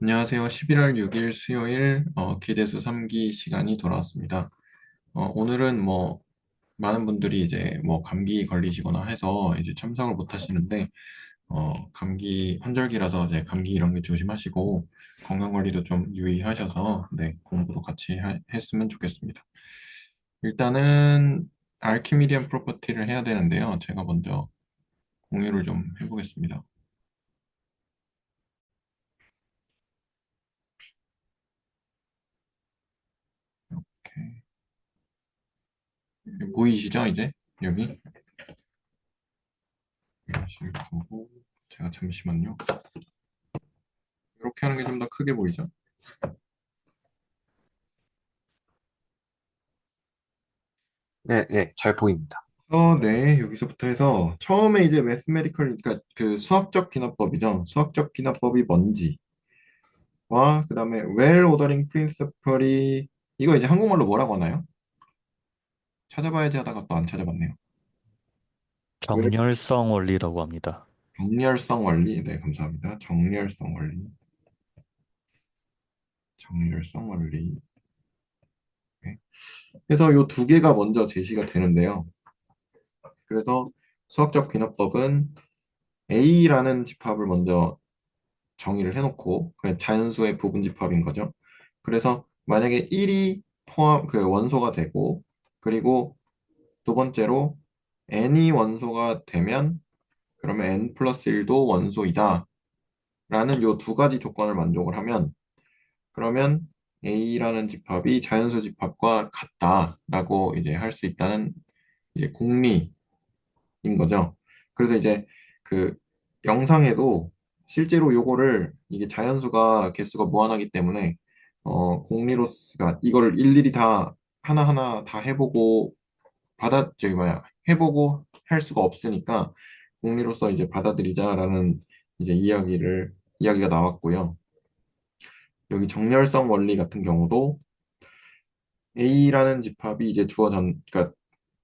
안녕하세요. 11월 6일 수요일 기대수 3기 시간이 돌아왔습니다. 오늘은 많은 분들이 이제 감기 걸리시거나 해서 이제 참석을 못 하시는데 감기 환절기라서 이제 감기 이런 게 조심하시고 건강 관리도 좀 유의하셔서 네, 공부도 같이 했으면 좋겠습니다. 일단은 알키미디안 프로퍼티를 해야 되는데요. 제가 먼저 공유를 좀 해보겠습니다. 이렇게 보이시죠? 이제 여기 보이실 거고 제가 잠시만요. 이렇게 하는 게 좀 더 크게 보이죠? 네, 네, 잘 보입니다. 네, 여기서부터 해서 처음에 이제 매스메디컬, 그러니까 그 수학적 기납법이죠. 수학적 기납법이 뭔지와 그다음에 well ordering principle이 이거 이제 한국말로 뭐라고 하나요? 찾아봐야지 하다가 또 안 찾아봤네요. well 정렬성 원리라고 합니다. 정렬성 원리. 네, 감사합니다. 정렬성 원리. 정렬성 원리. 네. 그래서 요 두 개가 먼저 제시가 되는데요. 그래서 수학적 귀납법은 A라는 집합을 먼저 정의를 해놓고 그 자연수의 부분집합인 거죠. 그래서 만약에 1이 포함 그 원소가 되고 그리고 두 번째로 n이 원소가 되면 그러면 n 플러스 1도 원소이다 라는 요 두 가지 조건을 만족을 하면 그러면 A라는 집합이 자연수 집합과 같다라고 이제 할 수 있다는 이제 공리인 거죠. 그래서 이제 그 영상에도 실제로 요거를 이게 자연수가 개수가 무한하기 때문에 공리로스가 이걸 일일이 다 하나하나 다 해보고 저기 뭐야 해보고 할 수가 없으니까 공리로서 이제 받아들이자라는 이제 이야기가 나왔고요. 여기 정렬성 원리 같은 경우도 A라는 집합이 이제 그러니까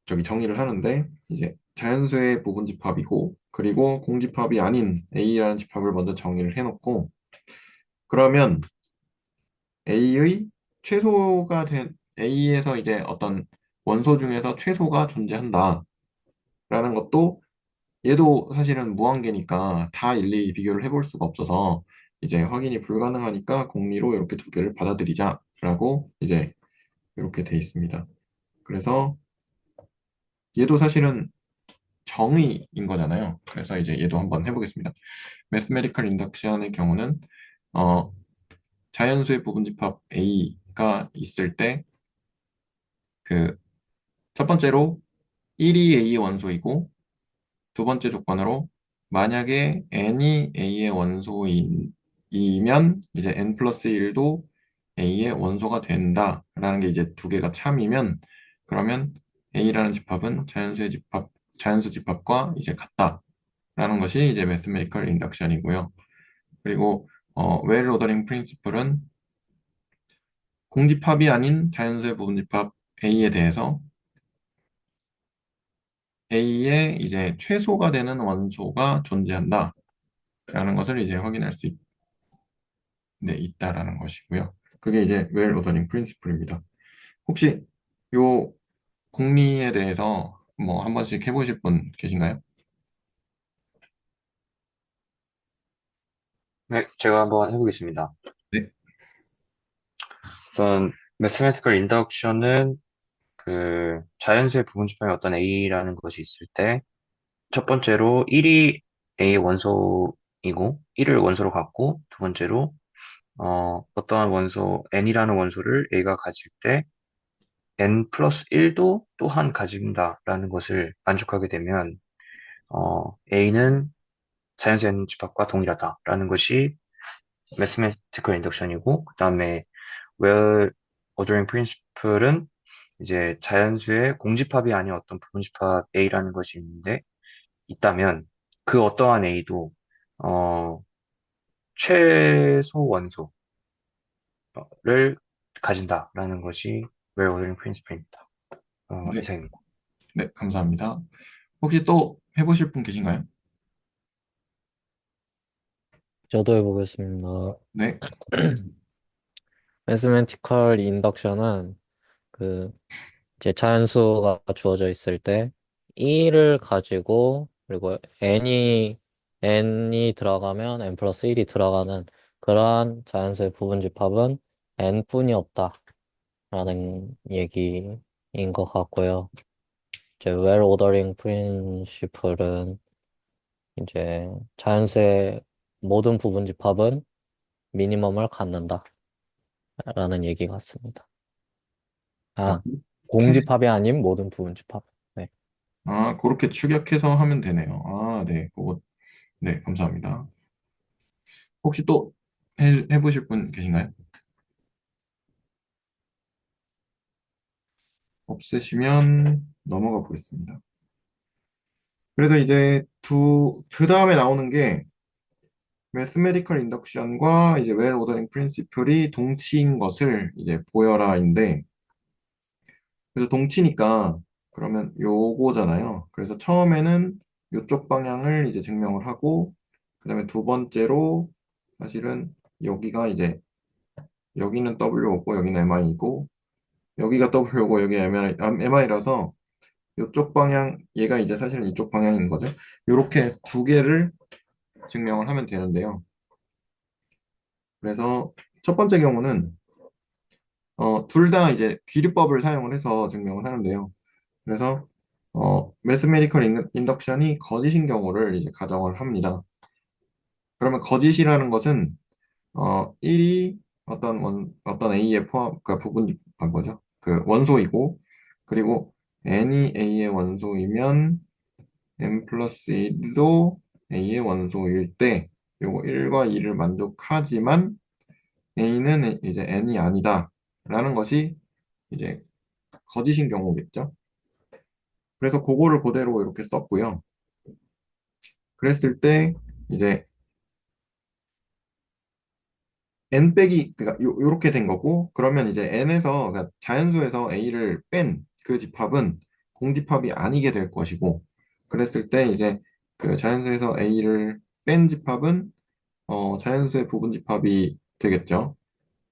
저기 정의를 하는데 이제 자연수의 부분 집합이고 그리고 공집합이 아닌 A라는 집합을 먼저 정의를 해놓고 그러면 A의 최소가 된 A에서 이제 어떤 원소 중에서 최소가 존재한다라는 것도 얘도 사실은 무한계니까 다 일일이 비교를 해볼 수가 없어서 이제 확인이 불가능하니까 공리로 이렇게 두 개를 받아들이자라고 이제 이렇게 돼 있습니다. 그래서 얘도 사실은 정의인 거잖아요. 그래서 이제 얘도 한번 해보겠습니다. 매스메리컬 인덕션의 경우는 어, 자연수의 부분집합 A가 있을 때 그 첫 번째로 1이 A의 원소이고 두 번째 조건으로 만약에 n이 A의 원소이면 이제 n 플러스 1도 A의 원소가 된다라는 게 이제 두 개가 참이면 그러면 A라는 집합은 자연수 집합과 이제 같다라는 것이 이제 매스메리컬 인덕션이고요. 그리고 웰 오더링 프린시플은 공집합이 아닌 자연수의 부분집합 A에 대해서 A의 이제 최소가 되는 원소가 존재한다라는 것을 이제 확인할 수 있다라는 것이고요. 그게 이제 웰 오더링 프린시플입니다. 혹시 요 공리에 대해서 뭐 한 번씩 해보실 분 계신가요? 네, 제가 한번 해보겠습니다. 네. 우선, 매스메티컬 인덕션은 그 자연수의 부분집합에 어떤 A라는 것이 있을 때, 첫 번째로 1이 A 원소이고, 1을 원소로 갖고, 두 번째로, 어떠한 원소, N이라는 원소를 A가 가질 때, N 플러스 1도 또한 가진다라는 것을 만족하게 되면, A는 자연수의 집합과 동일하다라는 것이 매스메티컬 인덕션이고, 그 다음에 well ordering principle은 이제 자연수의 공집합이 아닌 어떤 부분집합 A라는 것이 있다면 그 어떠한 A도 어, 최소 원소를 가진다라는 것이 well ordering principle입니다. 네, 이상입니다. 네, 감사합니다. 혹시 또 해보실 분 계신가요? 저도 해보겠습니다. 네. 매스매티컬 인덕션은 그 이제 자연수가 주어져 있을 때 1을 가지고 그리고 n이 들어가면 n 플러스 1이 들어가는 그러한 자연수의 부분집합은 n뿐이 없다라는 얘기인 것 같고요. 이제 well ordering principle은 이제 자연수의 모든 부분집합은 미니멈을 갖는다라는 얘기 같습니다. 아, 아, 그렇게, 공집합이 아닌 모든 부분집합. 네. 그렇게 추격해서 하면 되네요. 네. 그거, 네, 감사합니다. 혹시 또 해보실 분 계신가요? 없으시면 넘어가 보겠습니다. 그래서 이제 그 다음에 나오는 게 매스메디컬 인덕션과 이제 웰 오더링 프린시플이 동치인 것을 이제 보여라인데, 그래서 동치니까 그러면 요거잖아요. 그래서 처음에는 요쪽 방향을 이제 증명을 하고, 그 다음에 두 번째로 사실은 여기가 이제 여기는 W고 여기는 MI이고 여기가 W고 여기 MI라서 이쪽 방향 얘가 이제 사실은 이쪽 방향인 거죠. 이렇게 두 개를 증명을 하면 되는데요. 그래서 첫 번째 경우는 둘 다 이제 귀류법을 사용을 해서 증명을 하는데요. 그래서 매스메디컬 인덕션이 거짓인 경우를 이제 가정을 합니다. 그러면 거짓이라는 것은 1이 어떤 A의 그 뭐죠? 그 원소이고, 그리고 n이 A의 원소이면 n 플러스 1도 A의 원소일 때, 요거 1과 2를 만족하지만 A는 이제 n이 아니다. 라는 것이 이제 거짓인 경우겠죠. 그래서 그거를 그대로 이렇게 썼고요. 그랬을 때 이제 n 빼기 그러니까 요렇게 된 거고 그러면 이제 n에서 그러니까 자연수에서 a를 뺀 그 집합은 공집합이 아니게 될 것이고 그랬을 때 이제 그 자연수에서 a를 뺀 집합은 자연수의 부분집합이 되겠죠.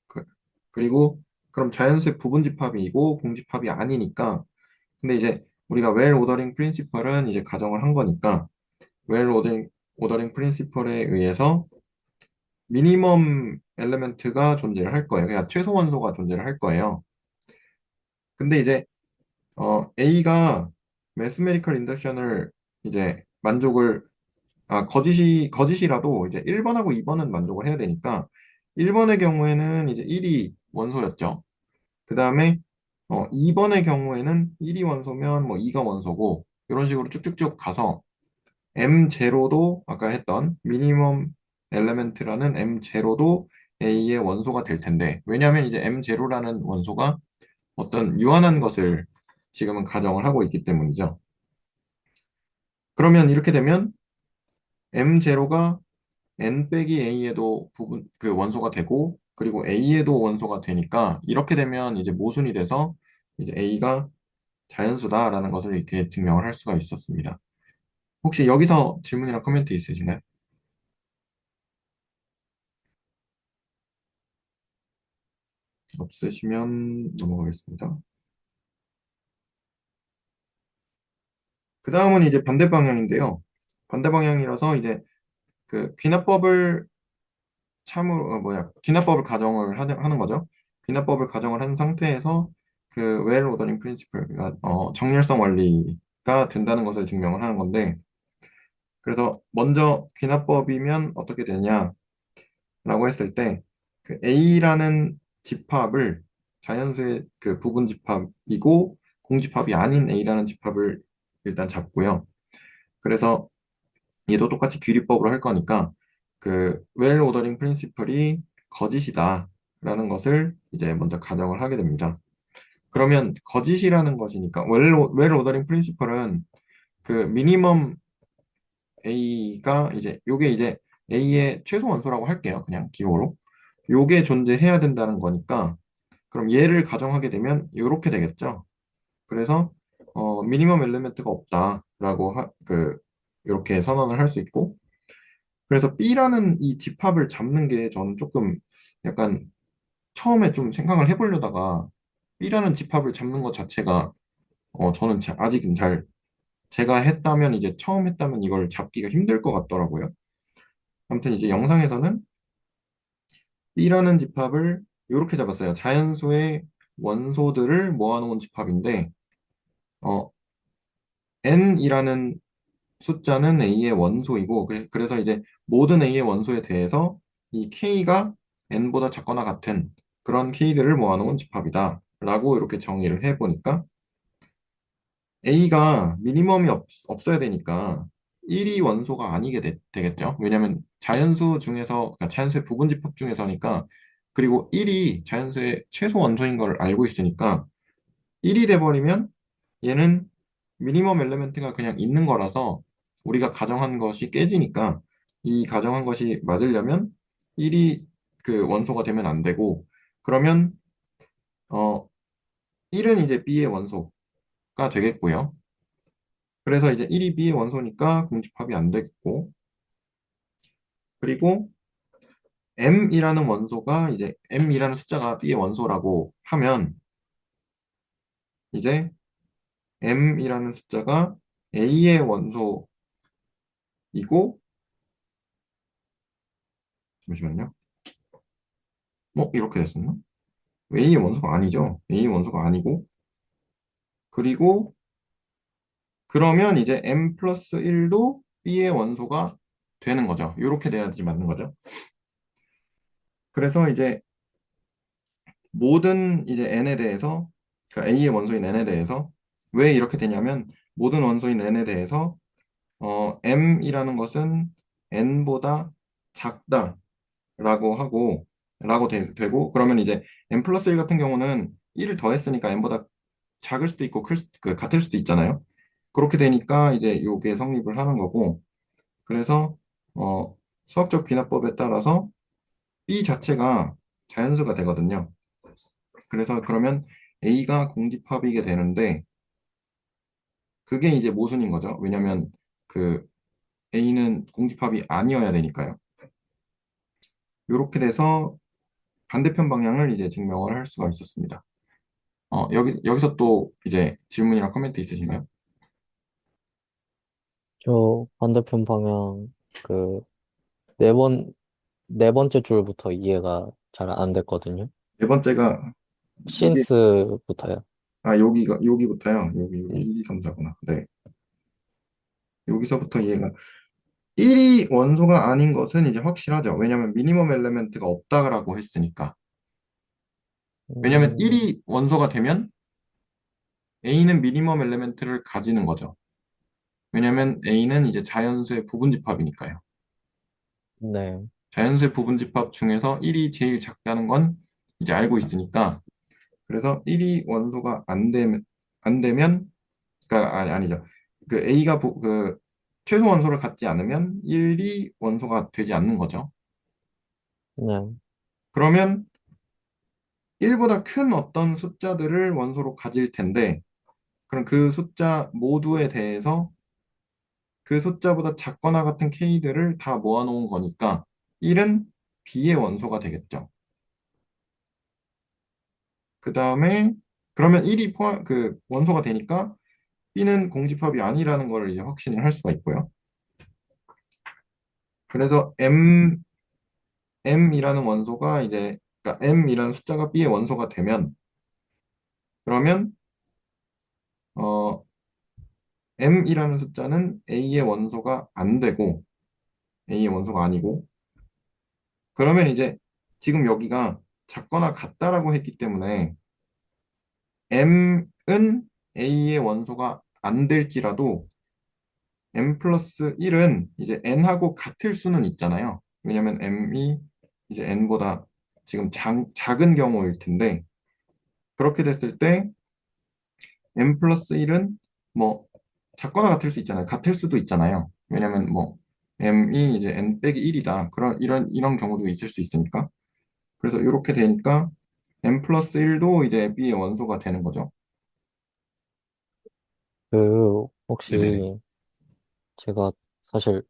그, 그리고 그럼 자연수의 부분집합이고 공집합이 아니니까 근데 이제 우리가 웰 오더링 프린시펄은 이제 가정을 한 거니까 웰 오더링 프린시펄에 의해서 미니멈 엘리멘트가 존재를 할 거예요. 그러니까 최소 원소가 존재를 할 거예요. 근데 이제 A가 매스메리컬 인덕션을 이제 거짓이라도 이제 1번하고 2번은 만족을 해야 되니까 1번의 경우에는 이제 1이 원소였죠. 그 다음에 2번의 경우에는 1이 원소면 뭐 2가 원소고 이런 식으로 쭉쭉쭉 가서 M0도 아까 했던 미니멈 엘레멘트라는 M0도 A의 원소가 될 텐데 왜냐하면 이제 M0라는 원소가 어떤 유한한 것을 지금은 가정을 하고 있기 때문이죠. 그러면 이렇게 되면 M0가 N 빼기 A에도 그 원소가 되고 그리고 A에도 원소가 되니까 이렇게 되면 이제 모순이 돼서 이제 A가 자연수다라는 것을 이렇게 증명을 할 수가 있었습니다. 혹시 여기서 질문이나 코멘트 있으신가요? 없으시면 넘어가겠습니다. 그 다음은 이제 반대 방향인데요. 반대 방향이라서 이제 그 귀납법을 가정을 하는 거죠. 귀납법을 가정을 한 상태에서 그 웰 오더링 프린시플, 그러니까 정렬성 원리가 된다는 것을 증명을 하는 건데, 그래서 먼저 귀납법이면 어떻게 되냐라고 했을 때, 그 A라는 집합을 자연수의 그 부분 집합이고 공집합이 아닌 A라는 집합을 일단 잡고요. 그래서 얘도 똑같이 귀리법으로 할 거니까 그 웰 오더링 프린시플이 거짓이다라는 것을 이제 먼저 가정을 하게 됩니다. 그러면 거짓이라는 것이니까 웰 오더링 프린시플은 그 미니멈 A가 이제 요게 이제 A의 최소 원소라고 할게요. 그냥 기호로. 요게 존재해야 된다는 거니까 그럼 얘를 가정하게 되면 요렇게 되겠죠. 그래서 미니멈 엘리멘트가 없다라고 이렇게 선언을 할 수 있고 그래서 B라는 이 집합을 잡는 게 저는 조금 약간 처음에 좀 생각을 해보려다가 B라는 집합을 잡는 것 자체가 저는 아직은 잘 제가 했다면 이제 처음 했다면 이걸 잡기가 힘들 것 같더라고요. 아무튼 이제 영상에서는 B라는 집합을 이렇게 잡았어요. 자연수의 원소들을 모아놓은 집합인데 어, n이라는 숫자는 A의 원소이고 그래서 이제 모든 A의 원소에 대해서 이 K가 n보다 작거나 같은 그런 K들을 모아놓은 집합이다 라고 이렇게 정의를 해보니까 A가 미니멈이 없어야 되니까 1이 원소가 아니게 되겠죠. 왜냐하면 자연수 중에서, 그러니까 자연수의 부분집합 중에서니까, 그리고 1이 자연수의 최소 원소인 걸 알고 있으니까 1이 돼버리면 얘는 미니멈 엘리멘트가 그냥 있는 거라서 우리가 가정한 것이 깨지니까 이 가정한 것이 맞으려면 1이 그 원소가 되면 안 되고 그러면 어 1은 이제 B의 원소가 되겠고요. 그래서 이제 1이 B의 원소니까 공집합이 안 되겠고 그리고 M이라는 원소가 이제 M이라는 숫자가 B의 원소라고 하면 이제 M이라는 숫자가 A의 원소이고 잠시만요. 이렇게 됐었나? A의 원소가 아니죠. A의 원소가 아니고 그리고 그러면 이제 M 플러스 1도 B의 원소가 되는 거죠. 이렇게 돼야지 맞는 거죠. 그래서 이제 모든 이제 n에 대해서 그러니까 A의 원소인 n에 대해서 왜 이렇게 되냐면 모든 원소인 n에 대해서 m이라는 것은 n보다 작다라고 하고 되고 그러면 이제 n 플러스 1 같은 경우는 1을 더했으니까 n보다 작을 수도 있고 같을 수도 있잖아요. 그렇게 되니까 이제 요게 성립을 하는 거고 그래서 어, 수학적 귀납법에 따라서 b 자체가 자연수가 되거든요. 그래서 그러면 A가 공집합이게 되는데 그게 이제 모순인 거죠. 왜냐면 그 A는 공집합이 아니어야 되니까요. 이렇게 돼서 반대편 방향을 이제 증명을 할 수가 있었습니다. 여기서 또 이제 질문이나 코멘트 있으신가요? 저 반대편 방향 그 네 번, 네 번째 줄부터 이해가 잘 안 됐거든요. 네 번째가 이게 신스부터요. 여기부터요. 여기 네. 1, 2, 3, 4구나. 네. 여기서부터 이해가 1이 원소가 아닌 것은 이제 확실하죠. 왜냐면 미니멈 엘리멘트가 없다라고 했으니까. 왜냐면 음, 1이 원소가 되면 A는 미니멈 엘리멘트를 가지는 거죠. 왜냐면 A는 이제 자연수의 부분집합이니까요. 네. 자연수의 부분집합 중에서 1이 제일 작다는 건 이제 알고 있으니까. 그래서 1이 원소가 안 되면, 그러니까 아니죠. 그 A가 그 최소 원소를 갖지 않으면 1이 원소가 되지 않는 거죠. 네. 그러면 1보다 큰 어떤 숫자들을 원소로 가질 텐데, 그럼 그 숫자 모두에 대해서 그 숫자보다 작거나 같은 K들을 다 모아놓은 거니까 1은 B의 원소가 되겠죠. 그 다음에 그러면 1이 그 원소가 되니까 B는 공집합이 아니라는 걸 이제 확신을 할 수가 있고요. 그래서 M이라는 원소가 이제 그러니까 M이라는 숫자가 B의 원소가 되면 그러면 어, M이라는 숫자는 A의 원소가 안 되고 A의 원소가 아니고 그러면 이제 지금 여기가 작거나 같다라고 했기 때문에 M은 A의 원소가 안 될지라도 M 플러스 1은 이제 N하고 같을 수는 있잖아요. 왜냐면 M이 이제 N보다 지금 작은 경우일 텐데 그렇게 됐을 때 M 플러스 1은 뭐 작거나 같을 수 있잖아요. 같을 수도 있잖아요. 왜냐면 뭐 M이 이제 N 빼기 1이다. 이런 경우도 있을 수 있으니까. 그래서 이렇게 되니까 M 플러스 1도 이제 B의 원소가 되는 거죠. 그, 네네네. 혹시 제가 사실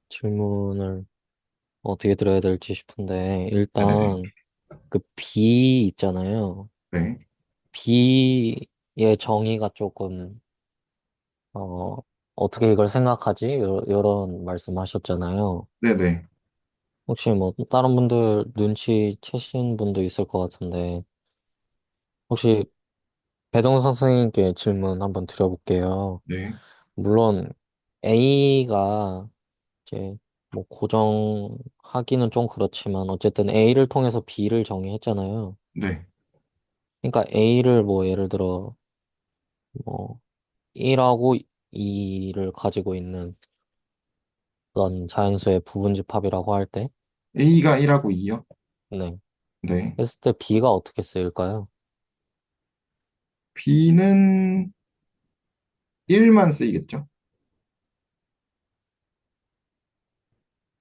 질문을 어떻게 드려야 될지 싶은데, 네네네. 일단 그 B 있잖아요. 네. B의 정의가 조금, 어, 어떻게 이걸 생각하지? 이런 말씀하셨잖아요. 네네. 혹시 뭐 다른 분들 눈치채신 분도 있을 것 같은데, 혹시 배동 선생님께 질문 한번 드려볼게요. 네. 물론 A가 이제 뭐 고정하기는 좀 그렇지만 어쨌든 A를 통해서 B를 정의했잖아요. 네. 그러니까 A를 뭐 예를 들어 뭐 1하고 2를 가지고 있는 그런 자연수의 부분집합이라고 할 때, A가 1하고 2요? 네. 네. 했을 때 B가 어떻게 쓰일까요? B는 1만 쓰이겠죠?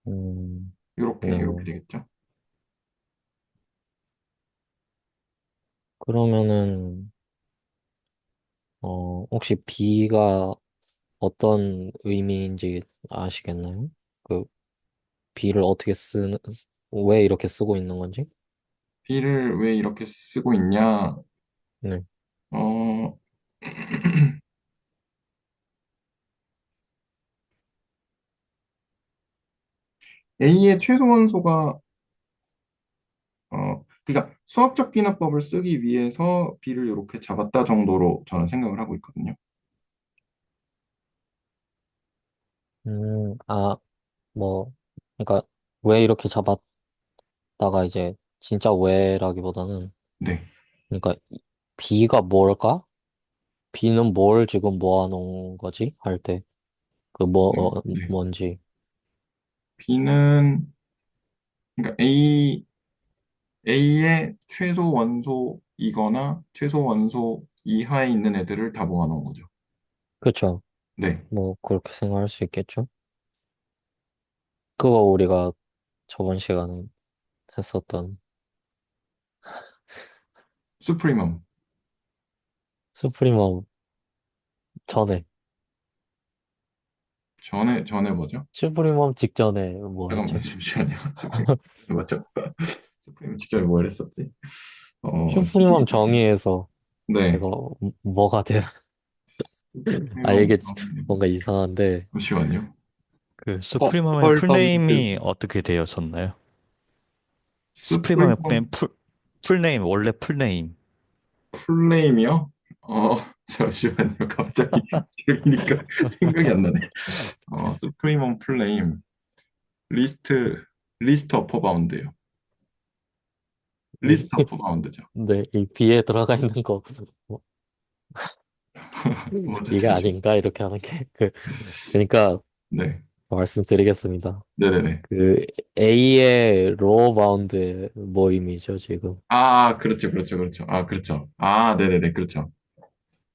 음, 이렇게 네. 되겠죠? 그러면은 혹시 B가 어떤 의미인지 아시겠나요? 그 B를 어떻게 왜 이렇게 쓰고 있는 건지? B를 왜 이렇게 쓰고 있냐? 네. 어, A의 최소 원소가 그러니까 수학적 귀납법을 쓰기 위해서 B를 이렇게 잡았다 정도로 저는 생각을 하고 있거든요. 아, 뭐, 그러니까 왜 이렇게 잡았다가 이제 진짜 왜라기보다는 네, 그러니까 B가 뭘까? B는 뭘 지금 모아놓은 거지? 할 때 그 네, 네. 뭔지. B는 그러니까 A의 최소 원소이거나 최소 원소 이하에 있는 애들을 다 모아놓은 거죠. 그쵸? 네, 뭐 그렇게 생각할 수 있겠죠? 그거 우리가 저번 시간에 했었던 수프리멈 수프리머 전에 전에 뭐죠? 슈프리멈 직전에 잠깐만 뭐였죠? 잠시만요. 수프리멈 맞죠? 수프리멈 직전에 뭘 했었지? 슈프리멈 정의에서 네, 이거 뭐가 돼요? 아 수프리멈 이게 뭔가 이상한데 잠시만요. 그 수프리멈의 헐바운드 풀네임이 어떻게 되었었나요? 수프리멈의 수프리멈 풀네임, 원래 풀네임. 풀네임이요? 어, 잠시만요. 갑자기 들으니까 생각이 안 나네. 수프리멈 풀네임. 리스트, 리스트 어퍼 바운드요. 이, 리스트 어퍼 바운드죠. 네, 이 B에 들어가 있는 거 뭐, 뭐죠? 이게 잠시만. 아닌가 이렇게 하는 게 그러니까 네. 말씀드리겠습니다. 네네네. 그 A의 로어 바운드의 모임이죠 지금. 아, 그렇죠. 그렇죠. 그렇죠. 아, 그렇죠. 아, 네네네. 그렇죠.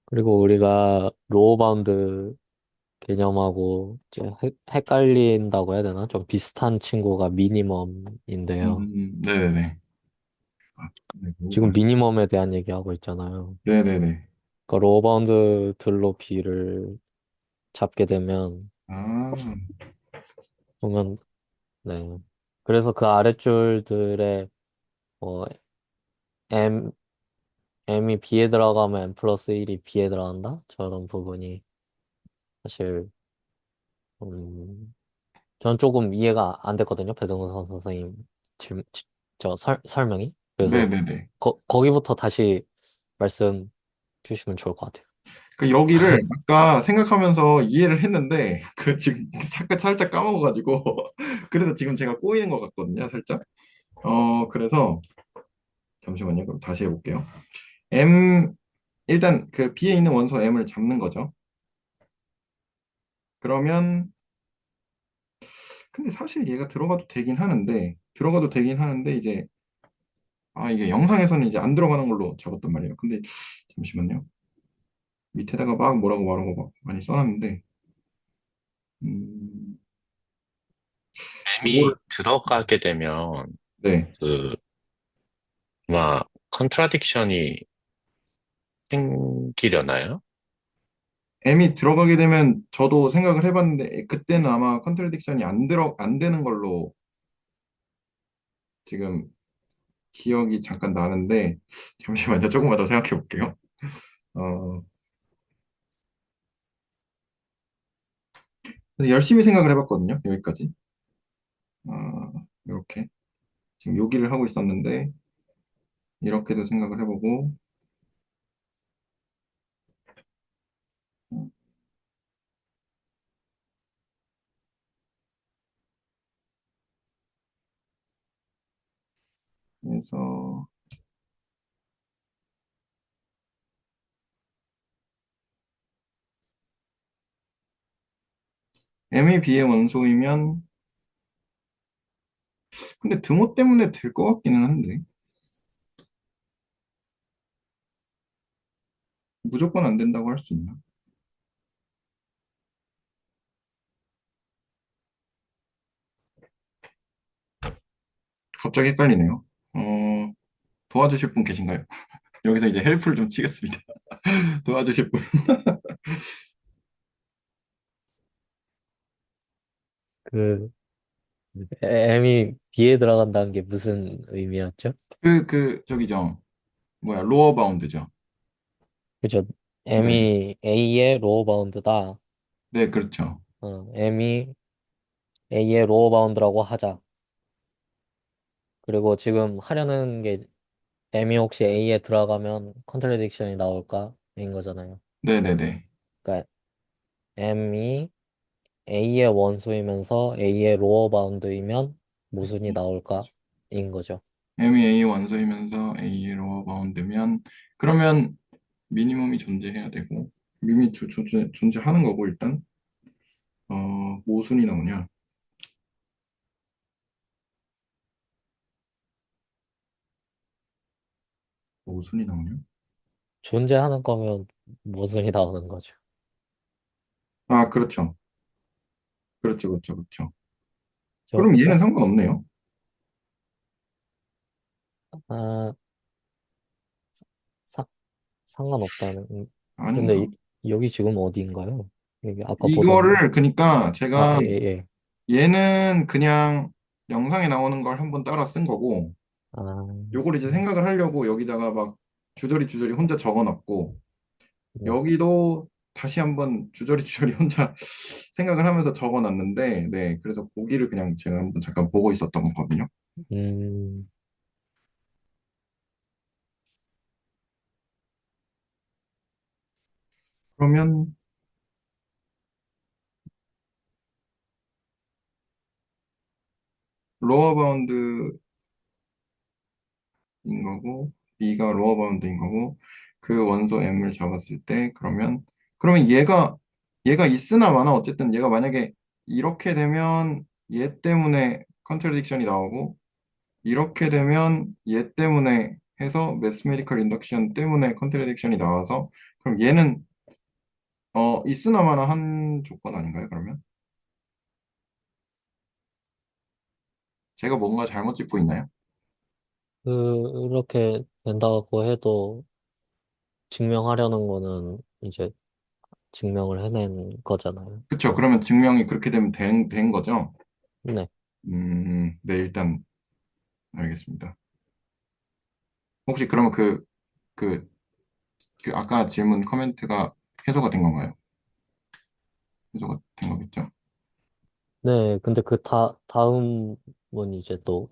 그리고 우리가 로어 바운드 개념하고 이제 헷갈린다고 해야 되나? 좀 비슷한 친구가 미니멈인데요. 네네네. 아, 네, 지금 뭐가- 미니멈에 대한 얘기하고 있잖아요. 네네네. 그러니까 로어 바운드들로 B를 잡게 되면 아, 보면 네. 그래서 그 아랫줄들의 뭐 M M이 B에 들어가면 M 플러스 1이 B에 들어간다? 저런 부분이 사실 전 조금 이해가 안 됐거든요. 배동선 선생님 설명이. 그래서 네네네. 거기부터 다시 말씀 주시면 좋을 것 같아요. 그 여기를 아까 생각하면서 이해를 했는데 그 지금 살짝 까먹어가지고 그래서 지금 제가 꼬이는 것 같거든요, 살짝. 그래서 잠시만요. 그럼 다시 해볼게요. M 일단 그 B에 있는 원소 M을 잡는 거죠. 그러면 근데 사실 얘가 들어가도 되긴 하는데 이제 이게 영상에서는 이제 안 들어가는 걸로 잡았단 말이에요. 근데 잠시만요. 밑에다가 막 뭐라고 말하고 막 많이 써놨는데 음, 요거를 이 들어가게 되면 네. 그 아마 컨트라딕션이 생기려나요? M이 들어가게 되면 저도 생각을 해봤는데 그때는 아마 컨트라딕션이 안 되는 걸로 지금 기억이 잠깐 나는데 잠시만요. 조금만 더 생각해 볼게요. 어, 그래서 열심히 생각을 해봤거든요. 여기까지. 이렇게 지금 요기를 하고 있었는데 이렇게도 생각을 해보고 그래서 M이 B의 원소이면 근데 등호 때문에 될 것 같기는 한데 무조건 안 된다고 할 수 있나? 갑자기 헷갈리네요. 도와주실 분 계신가요? 여기서 이제 헬프를 좀 치겠습니다. 도와주실 분. 그 M이 B에 들어간다는 게 무슨 의미였죠? 저기죠. 뭐야, 로어 바운드죠. 그죠? 네, M이 A의 로어 바운드다. 네, 그렇죠. M이 A의 로어 바운드라고 하자. 그리고 지금 하려는 게 M이 혹시 A에 들어가면 컨트라딕션이 나올까? 인 거잖아요. 네네네. 그러니까 M이 A의 원소이면서 A의 로어 바운드이면 모순이 나올까? 인 거죠. M이 A 원소이면서 A 로어 바운드면 그러면 미니멈이 존재해야 되고 존재하는 거고 일단 모순이 나오냐? 모순이 나오냐? 존재하는 거면 모순이 나오는 거죠. 아, 그렇죠. 그렇죠, 그렇죠, 그렇죠. 저, 그럼 얘는 상관없네요. 아, 사, 상관없다는. 근데 아닌가? 여기 지금 어디인가요? 여기 아까 보던, 이거를 그러니까 아, 제가 예, 예. 얘는 그냥 영상에 나오는 걸 한번 따라 쓴 거고 아, 요걸 이제 생각을 하려고 여기다가 막 주저리 혼자 적어놨고 네. 여기도 다시 한번 주저리 혼자 생각을 하면서 적어놨는데 네 그래서 거기를 그냥 제가 한번 잠깐 보고 있었던 거거든요. 음, 그러면 로어 바운드인 거고 B가 로어 바운드인 거고 그 원소 M을 잡았을 때 그러면 얘가 있으나 마나 어쨌든 얘가 만약에 이렇게 되면 얘 때문에 컨트라딕션이 나오고 이렇게 되면 얘 때문에 해서 매스메리컬 인덕션 때문에 컨트라딕션이 나와서 그럼 얘는 있으나 마나 한 조건 아닌가요, 그러면? 제가 뭔가 잘못 짚고 있나요? 그렇게 된다고 해도 증명하려는 거는 이제 증명을 해낸 거잖아요. 그쵸. 그러면 증명이 그렇게 되면 된 거죠? 네. 네, 일단 알겠습니다. 혹시 그러면 그, 그 아까 질문 커멘트가 해소가 된 건가요? 해소가 된 거겠죠? 네, 근데 다음은 이제 또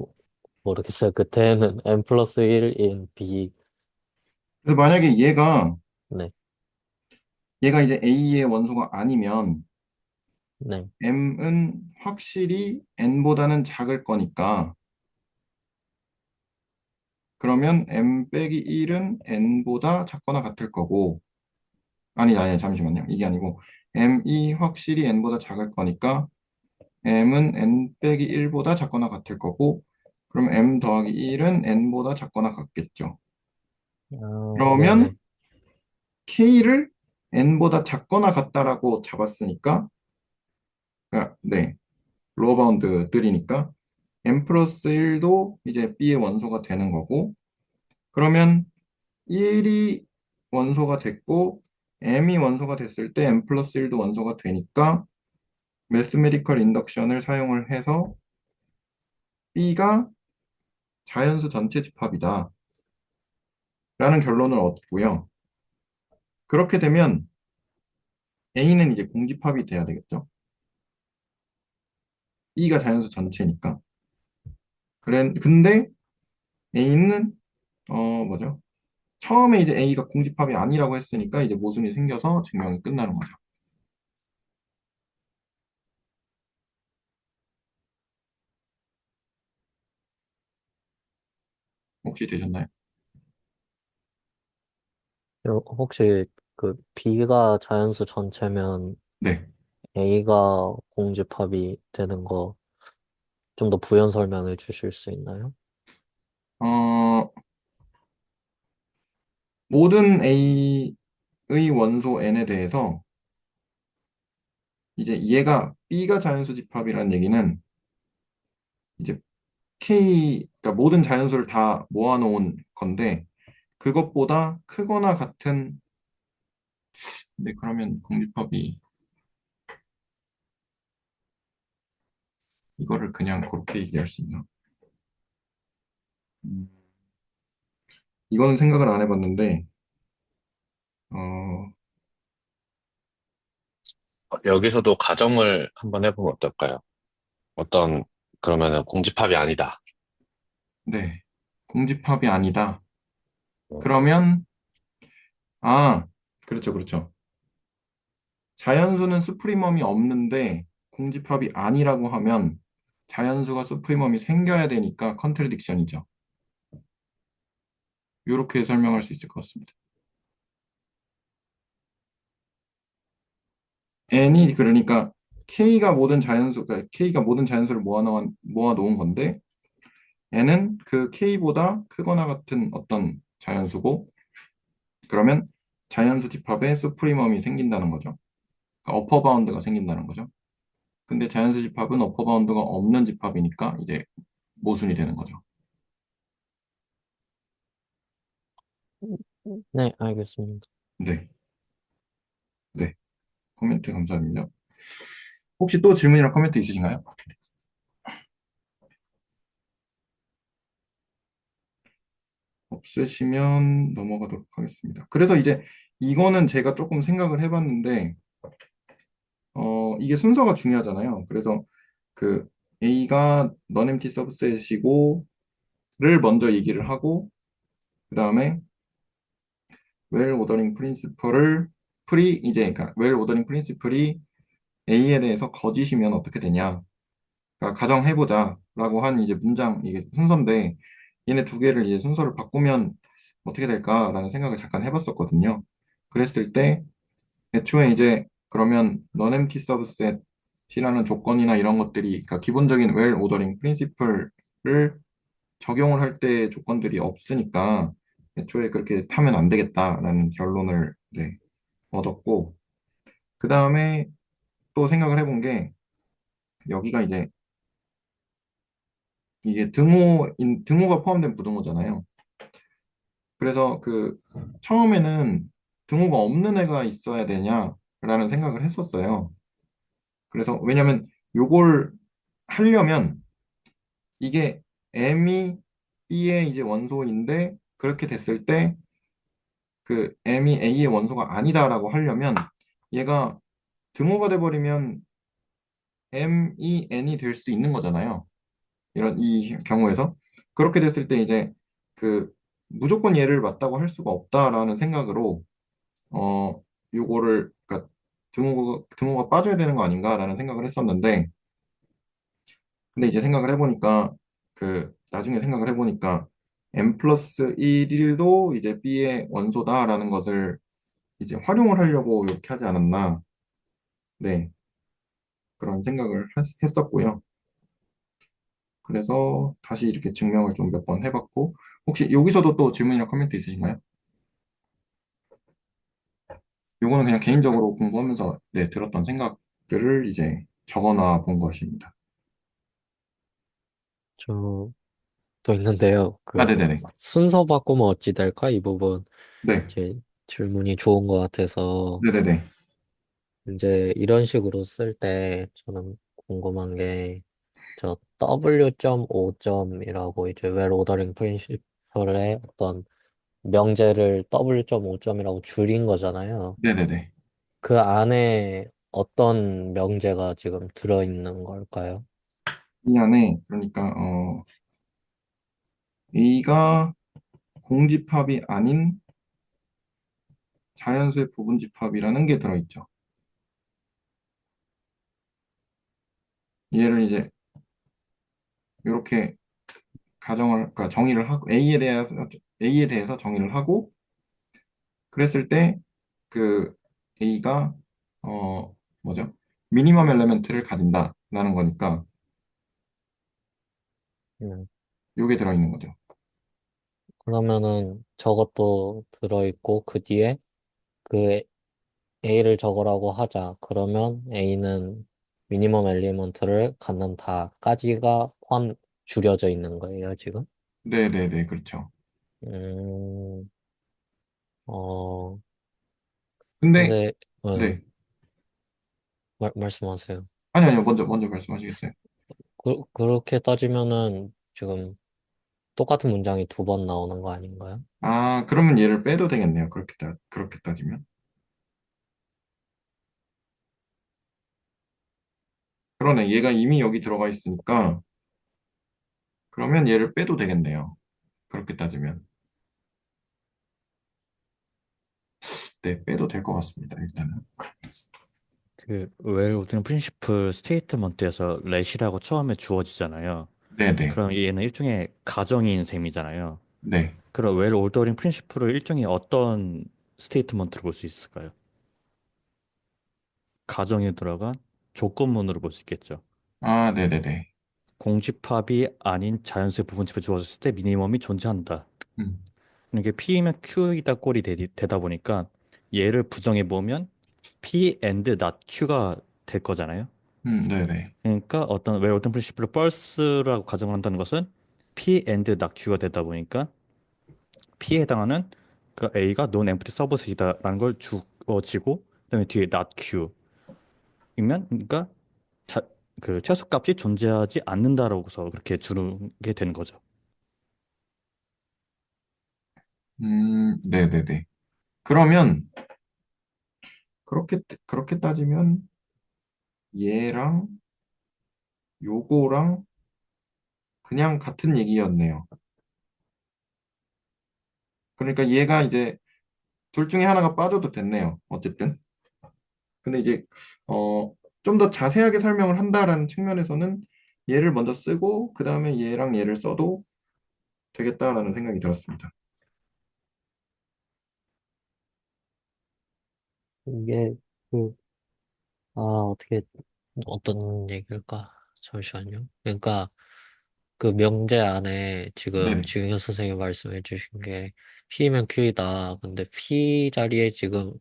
모르겠어요. 그때는 N 플러스 1인 B. 그래서 만약에 네, 얘가 이제 A의 원소가 아니면 네. M은 확실히 N보다는 작을 거니까 그러면 M 빼기 1은 N보다 작거나 같을 거고 아니 잠시만요. 이게 아니고 M이 확실히 N보다 작을 거니까 M은 N 빼기 1보다 작거나 같을 거고 그럼 M 더하기 1은 N보다 작거나 같겠죠. 아, 그러면 네네. K를 N보다 작거나 같다라고 잡았으니까 네, 로어 바운드들이니까 M 플러스 1도 이제 B의 원소가 되는 거고 그러면 1이 원소가 됐고 m이 원소가 됐을 때 m 플러스 1도 원소가 되니까 매스메디컬 인덕션을 사용을 해서 B가 자연수 전체 집합이다 라는 결론을 얻고요. 그렇게 되면 A는 이제 공집합이 돼야 되겠죠. B가 자연수 전체니까. 근데 A는 뭐죠? 처음에 이제 A가 공집합이 아니라고 했으니까 이제 모순이 생겨서 증명이 끝나는 거죠. 혹시 되셨나요? 혹시 그 B가 자연수 전체면 네. A가 공집합이 되는 거 좀 더 부연 설명해 주실 수 있나요? 어, 모든 A의 원소 N에 대해서 이제 얘가 B가 자연수 집합이라는 얘기는 이제 그러니까 모든 자연수를 다 모아놓은 건데 그것보다 크거나 같은, 네, 그러면 공집합이 이거를 그냥 그렇게 얘기할 수 있나? 음, 이거는 생각을 안 해봤는데, 어, 여기서도 가정을 한번 해보면 어떨까요? 어떤, 그러면은 공집합이 아니다. 네, 공집합이 아니다. 어, 그러면, 아, 그렇죠, 그렇죠. 자연수는 수프리멈이 없는데 공집합이 아니라고 하면 자연수가 수프리멈이 생겨야 되니까 컨트라딕션이죠. 이렇게 설명할 수 있을 것 같습니다. n이 그러니까 그러니까 k가 모든 자연수를 모아놓은 건데 n은 그 k보다 크거나 같은 어떤 자연수고 그러면 자연수 집합에 수프리멈이 생긴다는 거죠. 그러니까 어퍼 바운드가 생긴다는 거죠. 근데 자연수 집합은 어퍼 바운드가 없는 집합이니까 이제 모순이 되는 거죠. 네, 알겠습니다. 네, 네. 코멘트 감사합니다. 혹시 또 질문이나 코멘트 있으신가요? 없으시면 넘어가도록 하겠습니다. 그래서 이제 이거는 제가 조금 생각을 해봤는데, 이게 순서가 중요하잖아요. 그래서 그 A가 non-empty subset이고를 먼저 얘기를 하고, 그 다음에 well ordering principle을 이제 그러니까 well ordering principle이 A에 대해서 거짓이면 어떻게 되냐? 그러니까 가정해보자라고 한 이제 문장 이게 순서인데 얘네 두 개를 이제 순서를 바꾸면 어떻게 될까라는 생각을 잠깐 해봤었거든요. 그랬을 때 애초에 이제 그러면 non-empty subset이라는 조건이나 이런 것들이 그러니까 기본적인 well ordering principle를 적용을 할 때 조건들이 없으니까 애초에 그렇게 타면 안 되겠다라는 결론을 네, 얻었고 그 다음에 또 생각을 해본 게 여기가 이제 이게 등호가 포함된 부등호잖아요. 그래서 그 처음에는 등호가 없는 애가 있어야 되냐라는 생각을 했었어요. 그래서 왜냐면 요걸 하려면 이게 M이 B의 이제 원소인데 그렇게 됐을 때 그 M이 A의 원소가 아니다라고 하려면 얘가 등호가 돼버리면 M이 N이 될 수도 있는 거잖아요. 이런 이 경우에서 그렇게 됐을 때 이제 그 무조건 얘를 맞다고 할 수가 없다라는 생각으로 요거를 그러니까 등호가 빠져야 되는 거 아닌가라는 생각을 했었는데 근데 이제 생각을 해보니까 나중에 생각을 해보니까 n 플러스 1도 이제 b의 원소다라는 것을 이제 활용을 하려고 이렇게 하지 않았나 네 그런 생각을 했었고요. 그래서 다시 이렇게 증명을 좀 몇 번 해봤고 혹시 여기서도 또 질문이나 코멘트 있으신가요? 요거는 그냥 개인적으로 공부하면서 네 들었던 생각들을 이제 적어놔 본 것입니다. 저 또 있는데요. 아, 그 네네네. 순서 바꾸면 어찌 될까? 이 부분 네. 이제 질문이 좋은 것 같아서 네네네. 이제 이런 식으로 쓸 때 저는 궁금한 게 저 W.5점이라고 이제 웰 오더링 프린시플의 어떤 명제를 W.5점이라고 줄인 거잖아요. 네네네. 그 안에 어떤 명제가 지금 들어있는 걸까요? 이 안에, 그러니까, A가 공집합이 아닌 자연수의 부분집합이라는 게 들어있죠. 얘를 이제 이렇게 그러니까 정의를 하고, A에 대해서 정의를 하고, 그랬을 때, 그 A가, 뭐죠? 미니멈 엘리멘트를 가진다라는 거니까, 음, 요게 들어있는 거죠. 그러면은 저것도 들어있고 그 뒤에 그 A를 적으라고 하자. 그러면 A는 미니멈 엘리먼트를 갖는다까지가 줄여져 있는 거예요, 지금? 네네네, 그렇죠. 음, 어, 근데, 근데, 네. 말씀하세요. 아니요, 먼저 말씀하시겠어요? 그렇게 따지면은 지금 똑같은 문장이 두 번 나오는 거 아닌가요? 아, 그러면 얘를 빼도 되겠네요. 그렇게 따지면. 그러네. 얘가 이미 여기 들어가 있으니까, 그러면 얘를 빼도 되겠네요. 그렇게 따지면. 네, 빼도 될 것 같습니다. 일단은. 그 웰 오더링 프린시플 스테이트먼트에서 렛이라고 처음에 주어지잖아요. 네네. 그럼 얘는 일종의 가정인 셈이잖아요. 네. 그럼 웰 오더링 프린시플을 일종의 어떤 스테이트먼트로 볼 수 있을까요? 가정에 들어간 조건문으로 볼 수 있겠죠. 아, 네네네. 공집합이 아닌 자연수의 부분집에 주어졌을 때 미니멈이 존재한다. 음, 이게 P이면 Q이다 꼴이 되다 보니까 얘를 부정해 보면 P and not Q가 될 거잖아요. 네네. 그러니까 어떤 웰 오튼 프린시플을 false라고 가정한다는 것은 P and not Q가 되다 보니까 P에 해당하는 그 A가 non-empty subset이다라는 걸 주어지고 그다음에 뒤에 not Q이면 그러니까 자, 그 최소값이 존재하지 않는다라고서 그렇게 주는 게 되는 거죠. 네네네. 그러면, 그렇게 따지면, 얘랑 요거랑 그냥 같은 얘기였네요. 그러니까 얘가 이제 둘 중에 하나가 빠져도 됐네요. 어쨌든. 근데 이제, 좀 더 자세하게 설명을 한다라는 측면에서는 얘를 먼저 쓰고, 그 다음에 얘랑 얘를 써도 되겠다라는 생각이 들었습니다. 이게, 그, 어떻게, 어떤 얘기일까? 잠시만요. 그러니까, 그 명제 안에 지금 네네. 지금 선생님이 말씀해 주신 게 P면 Q이다. 근데 P 자리에 지금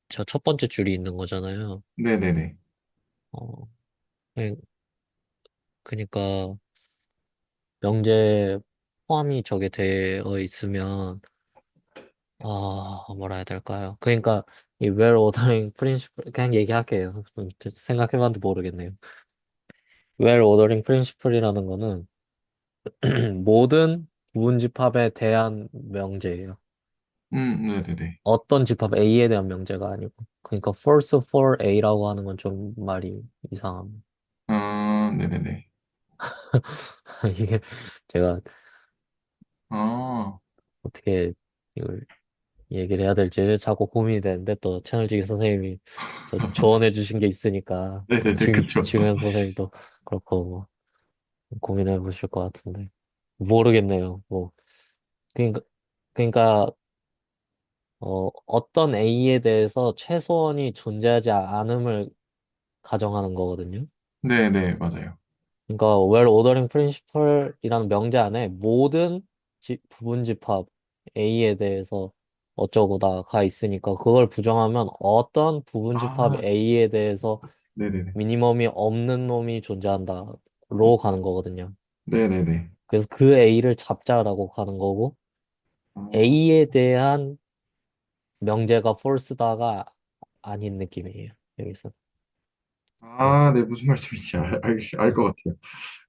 저 첫 번째 줄이 있는 거잖아요. 네네네. 어, 그- 그러니까 명제 포함이 저게 되어 있으면 뭐라 해야 될까요? 그러니까 이 well ordering principle 그냥 얘기할게요. 좀 생각해봤는데 모르겠네요. well ordering principle이라는 거는 모든 부분 집합에 대한 명제예요. 네네네. 어떤 집합 A에 대한 명제가 아니고. 그러니까 false for A라고 하는 건 좀 말이 이상합니다. 아, 네네네. 이게 제가 아, 어떻게 이걸 얘기를 해야 될지 자꾸 고민이 되는데 또 채널지기 선생님이 저 조언해 주신 게 있으니까 네네네. 그쵸. 지금 선생님도 그렇고 뭐 고민해 보실 것 같은데 모르겠네요. 뭐 그러니까 그러니까 어떤 A에 대해서 최소원이 존재하지 않음을 가정하는 거거든요. 네네, 맞아요. 그러니까 well ordering principle이라는 명제 안에 모든 부분 집합 A에 대해서 어쩌고다가 있으니까 그걸 부정하면 어떤 부분 집합 아, A에 대해서 네네네. 미니멈이 없는 놈이 존재한다로 가는 거거든요. 네네네. 그래서 그 A를 잡자라고 가는 거고 아, A에 대한 명제가 false다가 아닌 느낌이에요. 여기서. 네, 아, 네, 무슨 말씀인지 알 네, 것 같아요.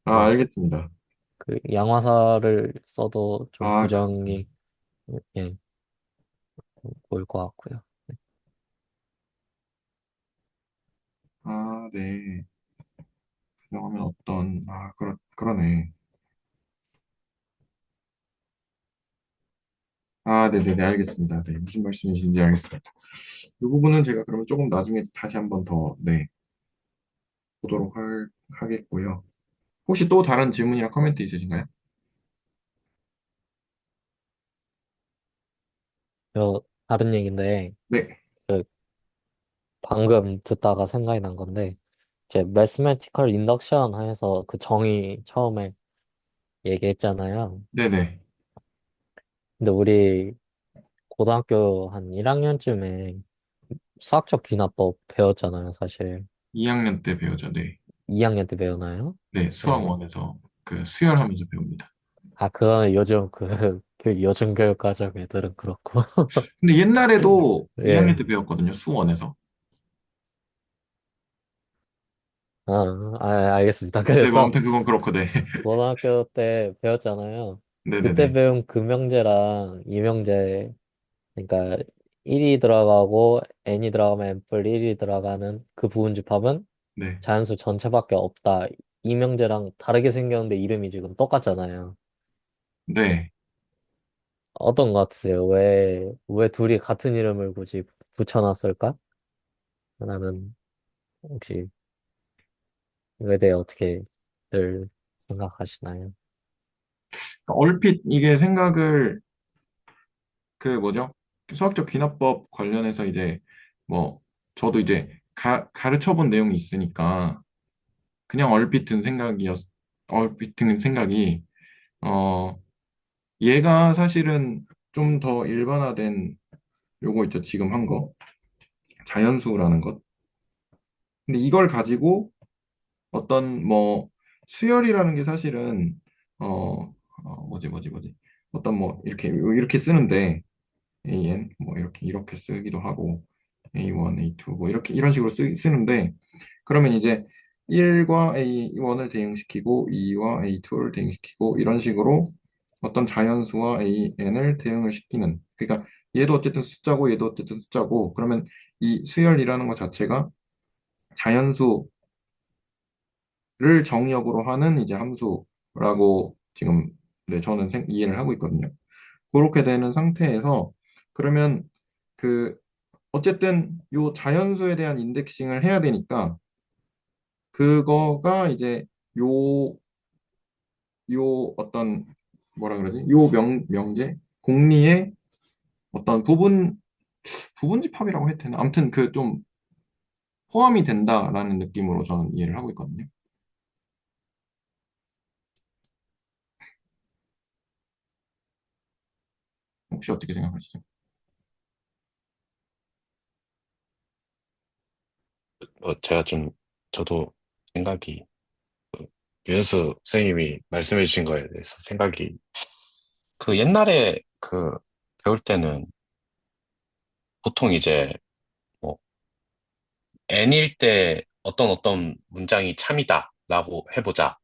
아, 네. 알겠습니다. 그 양화사를 써도 좀 아, 부정이 예, 보일 것 같고요. 아, 네. 그러면 그러네. 아, 네네네, 알겠습니다. 네, 무슨 말씀이신지 알겠습니다. 이 부분은 제가 그러면 조금 나중에 다시 한번 더, 네, 하겠고요. 혹시 또 다른 질문이나 코멘트 있으신가요? 저 다른 얘기인데 네, 그 방금 듣다가 생각이 난 건데 이제 매스매티컬 인덕션 해서 그 정의 처음에 얘기했잖아요. 네네. 근데 우리 고등학교 한 1학년쯤에 수학적 귀납법 배웠잖아요, 사실. 2학년 때 배우죠. 네. 2학년 때 배우나요? 네, 네. 수학원에서 그 수열하면서 배웁니다. 아, 그거는 요즘 그 요즘 교육 과정 애들은 그렇고. 근데 옛날에도 2학년 예. 때 배웠거든요. 수원에서. 아, 알겠습니다. 네, 뭐 그래서 아무튼 그건 그렇고, 네. 고등학교 때 배웠잖아요. 그때 네네네. 배운 금형제랑 이명제, 그러니까 1이 들어가고 n이 들어가면 n 플 1이 들어가는 그 부분집합은 네. 자연수 전체밖에 없다. 이명제랑 다르게 생겼는데 이름이 지금 똑같잖아요. 네. 어떤 것 같으세요? 왜 둘이 같은 이름을 굳이 붙여놨을까? 라는 혹시 이거에 대해 어떻게들 생각하시나요? 얼핏 이게 생각을 그 뭐죠? 수학적 귀납법 관련해서 이제 뭐 저도 이제 가르쳐 본 내용이 있으니까 그냥 얼핏 든 생각이 어 얘가 사실은 좀 더 일반화된 요거 있죠. 지금 한 거. 자연수라는 것. 근데 이걸 가지고 어떤 뭐 수열이라는 게 사실은 뭐지 어떤 뭐 이렇게 쓰는데 AN 뭐 이렇게 쓰기도 하고 A1, A2 뭐 이런 식으로 쓰는데 그러면 이제 1과 A1을 대응시키고 2와 A2를 대응시키고 이런 식으로 어떤 자연수와 AN을 대응을 시키는 그러니까 얘도 어쨌든 숫자고 얘도 어쨌든 숫자고 그러면 이 수열이라는 것 자체가 자연수를 정의역으로 하는 이제 함수라고 지금 네, 저는 이해를 하고 있거든요. 그렇게 되는 상태에서 그러면 그 어쨌든 요 자연수에 대한 인덱싱을 해야 되니까 그거가 이제 요 어떤 뭐라 그러지? 요 명제 공리의 어떤 부분집합이라고 해야 되나? 아무튼 그 좀 포함이 된다라는 느낌으로 저는 이해를 하고 있거든요. 혹시 어떻게 생각하시죠? 제가 좀, 저도 생각이, 윤수 선생님이 말씀해 주신 거에 대해서 생각이, 그 옛날에 배울 때는 보통 이제, 뭐, n일 때 어떤 문장이 참이다라고 해보자.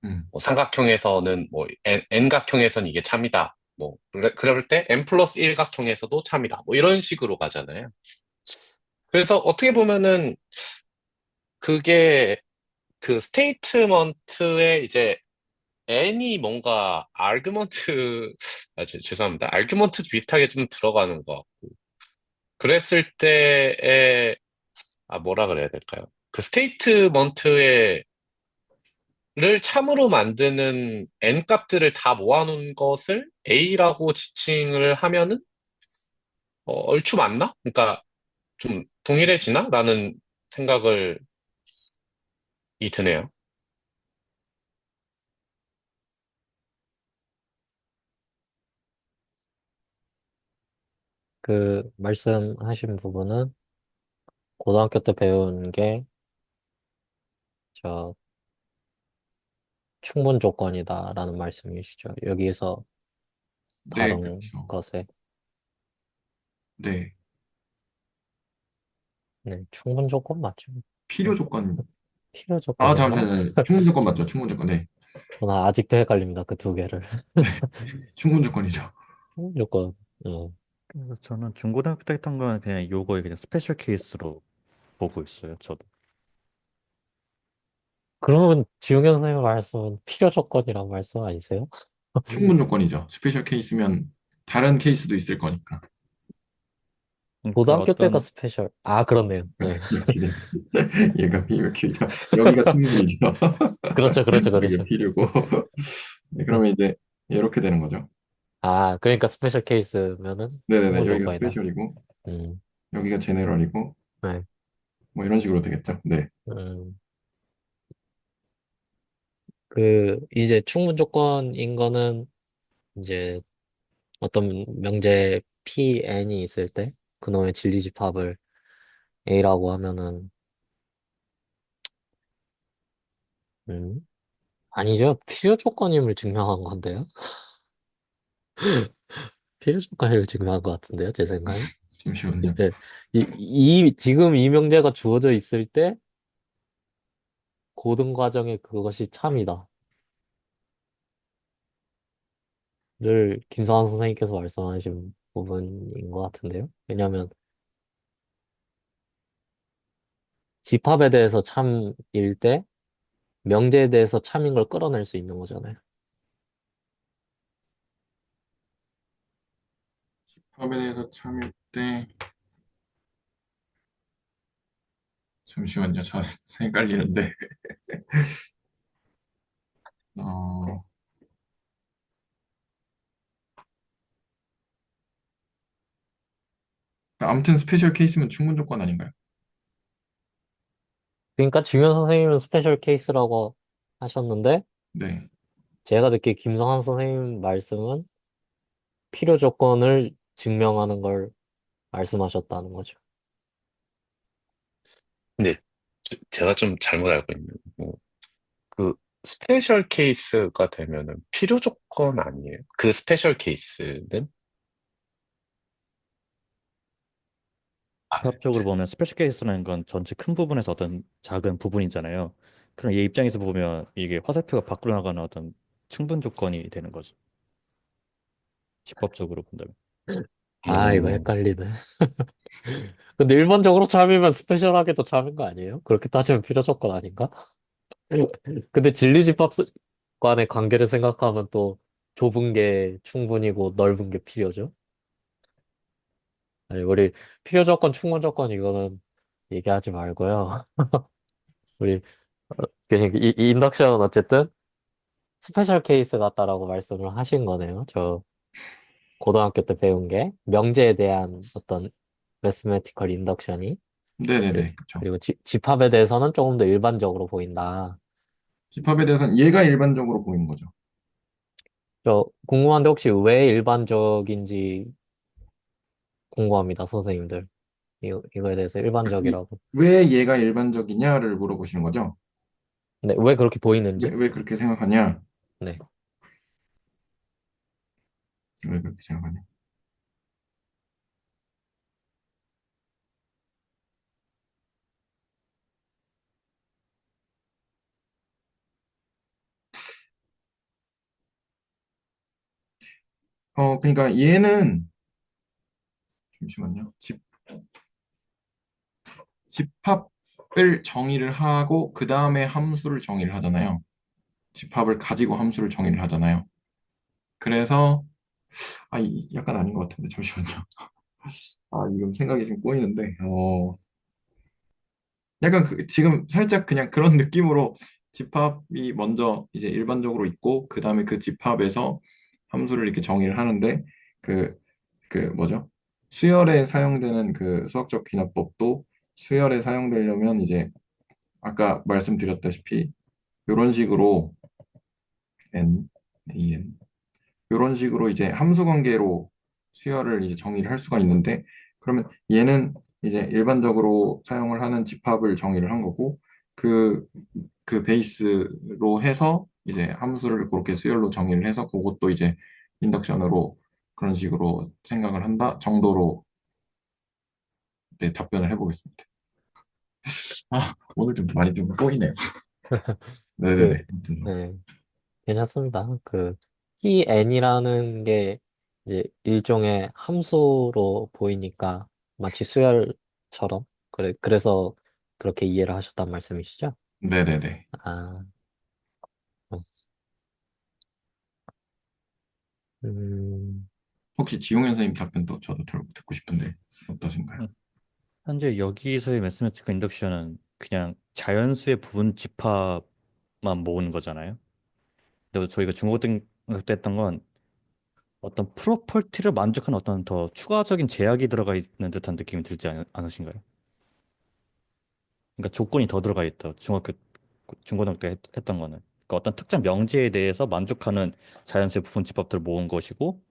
음, 뭐 삼각형에서는 뭐 n각형에서는 이게 참이다. 뭐 그럴 때 n 플러스 1각형에서도 참이다. 뭐 이런 식으로 가잖아요. 그래서 어떻게 보면은 그게 그 스테이트먼트에 이제 n이 뭔가 아르규먼트 죄송합니다. 아르규먼트 비슷하게 좀 들어가는 거. 그랬을 때에 뭐라 그래야 될까요? 그 스테이트먼트에 를 참으로 만드는 n 값들을 다 모아놓은 것을 a라고 지칭을 하면은 얼추 맞나? 그러니까 좀 동일해지나? 라는 생각을 이 드네요. 그 말씀하신 부분은 고등학교 때 배운 게 저 충분 조건이다라는 말씀이시죠. 여기에서 네, 다른 그렇죠. 것에. 네. 네, 충분 조건 맞죠? 필요 조건. 필요 아, 조건인가? 잠시만요. 충분 조건 맞죠? 충분 조건. 네. 저는 아직도 헷갈립니다. 그 두 개를. 충분 조건이죠. 충분 조건. 어. 그래서 저는 중고등학교 때 했던 거는 그냥 요거에 그냥 스페셜 케이스로 보고 있어요. 저도. 그러면 지용현 선생님 말씀은 필요 조건이란 말씀 아니세요? 충분 조건이죠. 스페셜 케이스면 다른 케이스도 있을 거니까. 그 고등학교 때가 어떤 스페셜. 아, 그렇네요. 네. 이렇게 얘가 이렇게 여기가 충분이죠. 그렇죠, 그렇죠, 여기가 그렇죠. 필요고. 네, 네. 그러면 이제 이렇게 되는 거죠. 아, 그러니까 스페셜 케이스면은 네네네. 충분 여기가 조건이다. 스페셜이고 음, 여기가 제네럴이고 네. 뭐 이런 식으로 되겠죠. 네. 음, 이제 충분 조건인 거는 이제 어떤 명제 Pn이 있을 때 그놈의 진리집합을 A라고 하면은, 음, 아니죠. 필요 조건임을 증명한 건데요. 필요 조건임을 증명한 것 같은데요, 제 생각엔. 잠시만요. 네. 지금 이 명제가 주어져 있을 때 고등 과정에 그것이 참이다. 를 김성환 선생님께서 말씀하신 부분인 것 같은데요. 왜냐하면 집합에 대해서 참일 때 명제에 대해서 참인 걸 끌어낼 수 있는 거잖아요. 집합에 대해서 참일 때 잠시만요. 저 헷갈리는데. 어, 아무튼 스페셜 케이스면 충분 조건 아닌가요? 그러니까 지면 선생님은 스페셜 케이스라고 하셨는데 네. 제가 듣기에 김성환 선생님 말씀은 필요 조건을 증명하는 걸 말씀하셨다는 거죠. 근데 제가 좀 잘못 알고 있는, 뭐, 그 스페셜 케이스가 되면은 필요 조건 아니에요? 그 스페셜 케이스는? 아, 복합적으로 보면 스페셜 케이스라는 건 전체 큰 부분에서 어떤 작은 부분이잖아요. 그럼 얘 입장에서 보면 이게 화살표가 밖으로 나가는 어떤 충분 조건이 되는 거죠. 집합적으로 본다면. 아, 이거 어, 헷갈리네. 근데 일반적으로 참이면 스페셜하게도 참인 거 아니에요? 그렇게 따지면 필요 조건 아닌가? 근데 진리집합관의 관계를 생각하면 또 좁은 게 충분이고 넓은 게 필요죠. 아니, 우리 필요 조건, 충분 조건 이거는 얘기하지 말고요. 우리 그냥 이 인덕션은 어쨌든 스페셜 케이스 같다라고 말씀을 하신 거네요. 저 고등학교 때 배운 게 명제에 대한 어떤 매스메티컬 인덕션이 네네네. 그렇죠. 그리고 집합에 대해서는 조금 더 일반적으로 보인다. 집합에 대해서는 얘가 일반적으로 보이는 거죠. 저 궁금한데 혹시 왜 일반적인지 궁금합니다, 선생님들. 이거에 대해서 이- 일반적이라고. 왜 얘가 일반적이냐를 물어보시는 거죠. 네, 왜 그렇게 보이는지? 왜 그렇게 생각하냐? 네. 왜 그렇게 생각하냐? 그러니까 얘는 잠시만요. 집합을 정의를 하고 그 다음에 함수를 정의를 하잖아요. 집합을 가지고 함수를 정의를 하잖아요. 그래서 약간 아닌 것 같은데 잠시만요. 이건 생각이 좀 꼬이는데 약간 지금 살짝 그냥 그런 느낌으로 집합이 먼저 이제 일반적으로 있고 그 다음에 그 집합에서 함수를 이렇게 정의를 하는데 그 뭐죠? 수열에 사용되는 그 수학적 귀납법도 수열에 사용되려면 이제 아까 말씀드렸다시피 이런 식으로 n, an 이런 식으로 이제 함수 관계로 수열을 이제 정의를 할 수가 있는데 그러면 얘는 이제 일반적으로 사용을 하는 집합을 정의를 한 거고 그, 그 베이스로 해서 이제 함수를 그렇게 수열로 정의를 해서 그것도 이제 인덕션으로 그런 식으로 생각을 한다 정도로 네, 답변을 해보겠습니다. 오늘 좀 많이 좀 꼬이네요. 그, 네네네. 아무튼 뭐. 네, 괜찮습니다. tn이라는 게 이제 일종의 함수로 보이니까 마치 수열처럼, 그래서 그렇게 이해를 하셨단 말씀이시죠? 네네네. 아, 어, 음, 혹시 지용현 선생님 답변도 저도 듣고 싶은데 어떠신가요? 음. 현재 여기서의 매스매티컬 인덕션은 그냥 자연수의 부분 집합만 모으는 거잖아요. 근데 저희가 중고등학교 때 했던 건 어떤 프로퍼티를 만족하는 어떤 더 추가적인 제약이 들어가 있는 듯한 느낌이 들지 않으신가요? 그러니까 조건이 더 들어가 있다. 중고등학교 때 했던 거는. 그러니까 어떤 특정 명제에 대해서 만족하는 자연수의 부분 집합들을 모은 것이고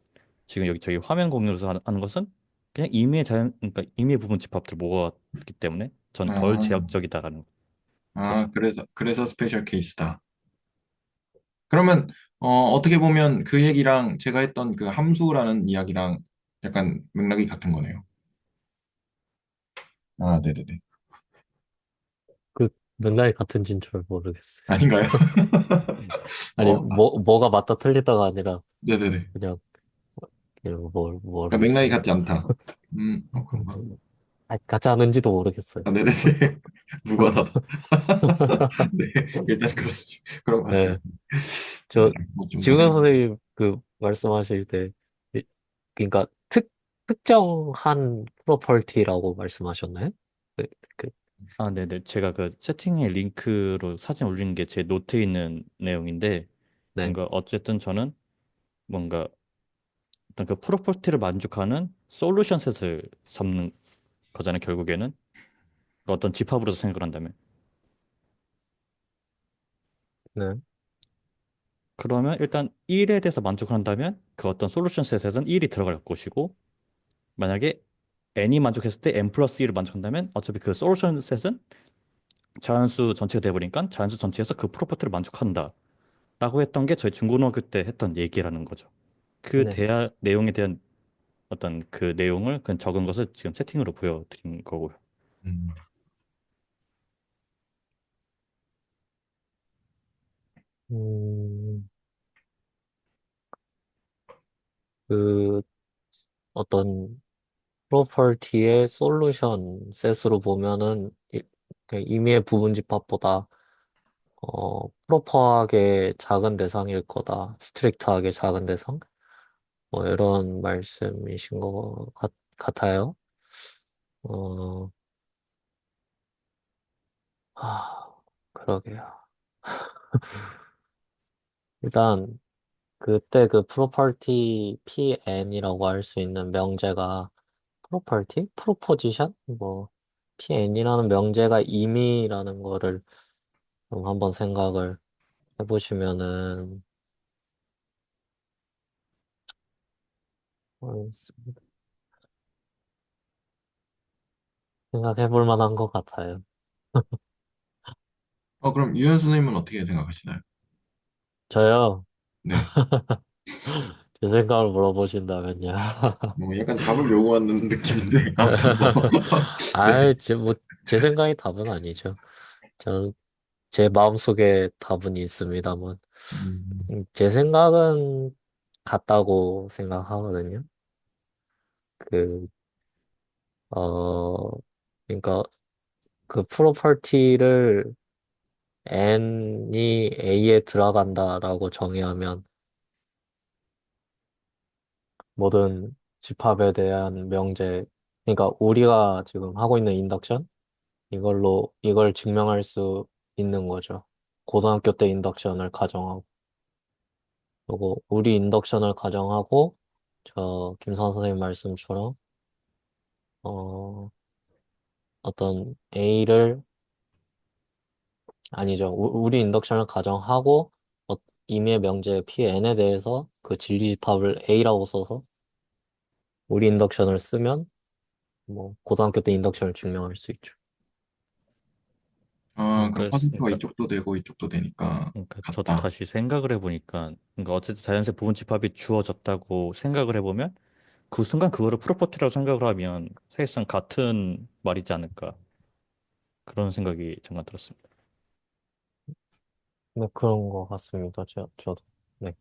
지금 여기 저희 화면 공유로서 하는 것은 그냥 그러니까 임의의 부분 집합들을 모았기 때문에 전 덜 아, 제약적이다라는 거죠. 그래서 스페셜 케이스다. 그러면 어떻게 보면 그 얘기랑 제가 했던 그 함수라는 이야기랑 약간 맥락이 같은 거네요. 아, 네네네. 그 맥락이 같은지는 잘 모르겠어요. 아닌가요? 아니, 아, 뭐가 맞다 틀리다가 아니라 네네네. 그냥, 그러니까 맥락이 모르겠습니다. 같지 않다. 그런가? 아, 같지 않은지도 모르겠어요. 아, 네네네. 무관하다. 네, 일단 그렇습니다. 그런 것 네, 같습니다. 네, 저, 뭐좀더 지훈 생각. 선생님 말씀하실 때, 이- 그러니까 특정한 프로퍼티라고 말씀하셨나요? 그, 그, 아, 네네. 제가 그 채팅에 링크로 사진 올린 게 제 노트에 있는 내용인데 네, 뭔가 어쨌든 저는 뭔가 어떤 그 프로퍼티를 만족하는 솔루션 셋을 잡는 거잖아요, 결국에는. 그 어떤 집합으로서 생각을 한다면. 네, 그러면 일단 1에 대해서 만족한다면 그 어떤 솔루션 셋에는 1이 들어갈 것이고 만약에 n이 만족했을 때 n 플러스 1을 만족한다면 어차피 그 솔루션 셋은 자연수 전체가 돼버리니까 자연수 전체에서 그 프로퍼티를 만족한다 라고 했던 게 저희 중고등학교 때 했던 얘기라는 거죠. 그 네. 대화 내용에 대한 어떤 그 내용을 그냥 적은 것을 지금 채팅으로 보여드린 거고요. 음. 음, 그 어떤 프로퍼티의 솔루션 셋으로 보면은 그 임의의 부분 집합보다 프로퍼하게 작은 대상일 거다. 스트릭트하게 작은 대상? 뭐 이런 말씀이신 것 같아요. 어, 그러게요. 일단 그때 그 프로퍼티 PN이라고 할 수 있는 명제가 프로퍼티? 프로포지션? 뭐 PN이라는 명제가 임의라는 거를 좀 한번 생각을 해보시면은 어, 생각해 볼 만한 것 같아요. 그럼 유현 선생님은 어떻게 생각하시나요? 저요, 네. 제 생각을 물어보신다면요. 뭐 약간 답을 요구하는 느낌인데 아무튼 뭐. 네. 제 생각이 답은 아니죠. 저는 제 마음속에 답은 있습니다만, 음, 제 생각은 같다고 생각하거든요. 그, 어, 그러니까 그 프로퍼티를 n이 a에 들어간다라고 정의하면 모든 집합에 대한 명제, 그러니까 우리가 지금 하고 있는 인덕션 이걸 증명할 수 있는 거죠. 고등학교 때 인덕션을 가정하고, 그리고 우리 인덕션을 가정하고, 김선 선생님 말씀처럼, 어, 어떤 A를, 아니죠. 우리 인덕션을 가정하고, 어, 임의의 명제 Pn에 대해서 그 진리집합을 A라고 써서, 우리 인덕션을 쓰면, 뭐, 고등학교 때 인덕션을 증명할 수 있죠. 그럼 그러니까, 퍼센트가 그러니까, 이쪽도 되고 이쪽도 되니까 그러니까 저도 같다. 다시 생각을 해보니까 그러니까 어쨌든 자연수의 부분 집합이 주어졌다고 생각을 해보면 그 순간 그거를 프로퍼티라고 생각을 하면 사실상 같은 말이지 않을까 그런 생각이 잠깐 들었습니다. 네, 그런 것 같습니다. 저도. 네.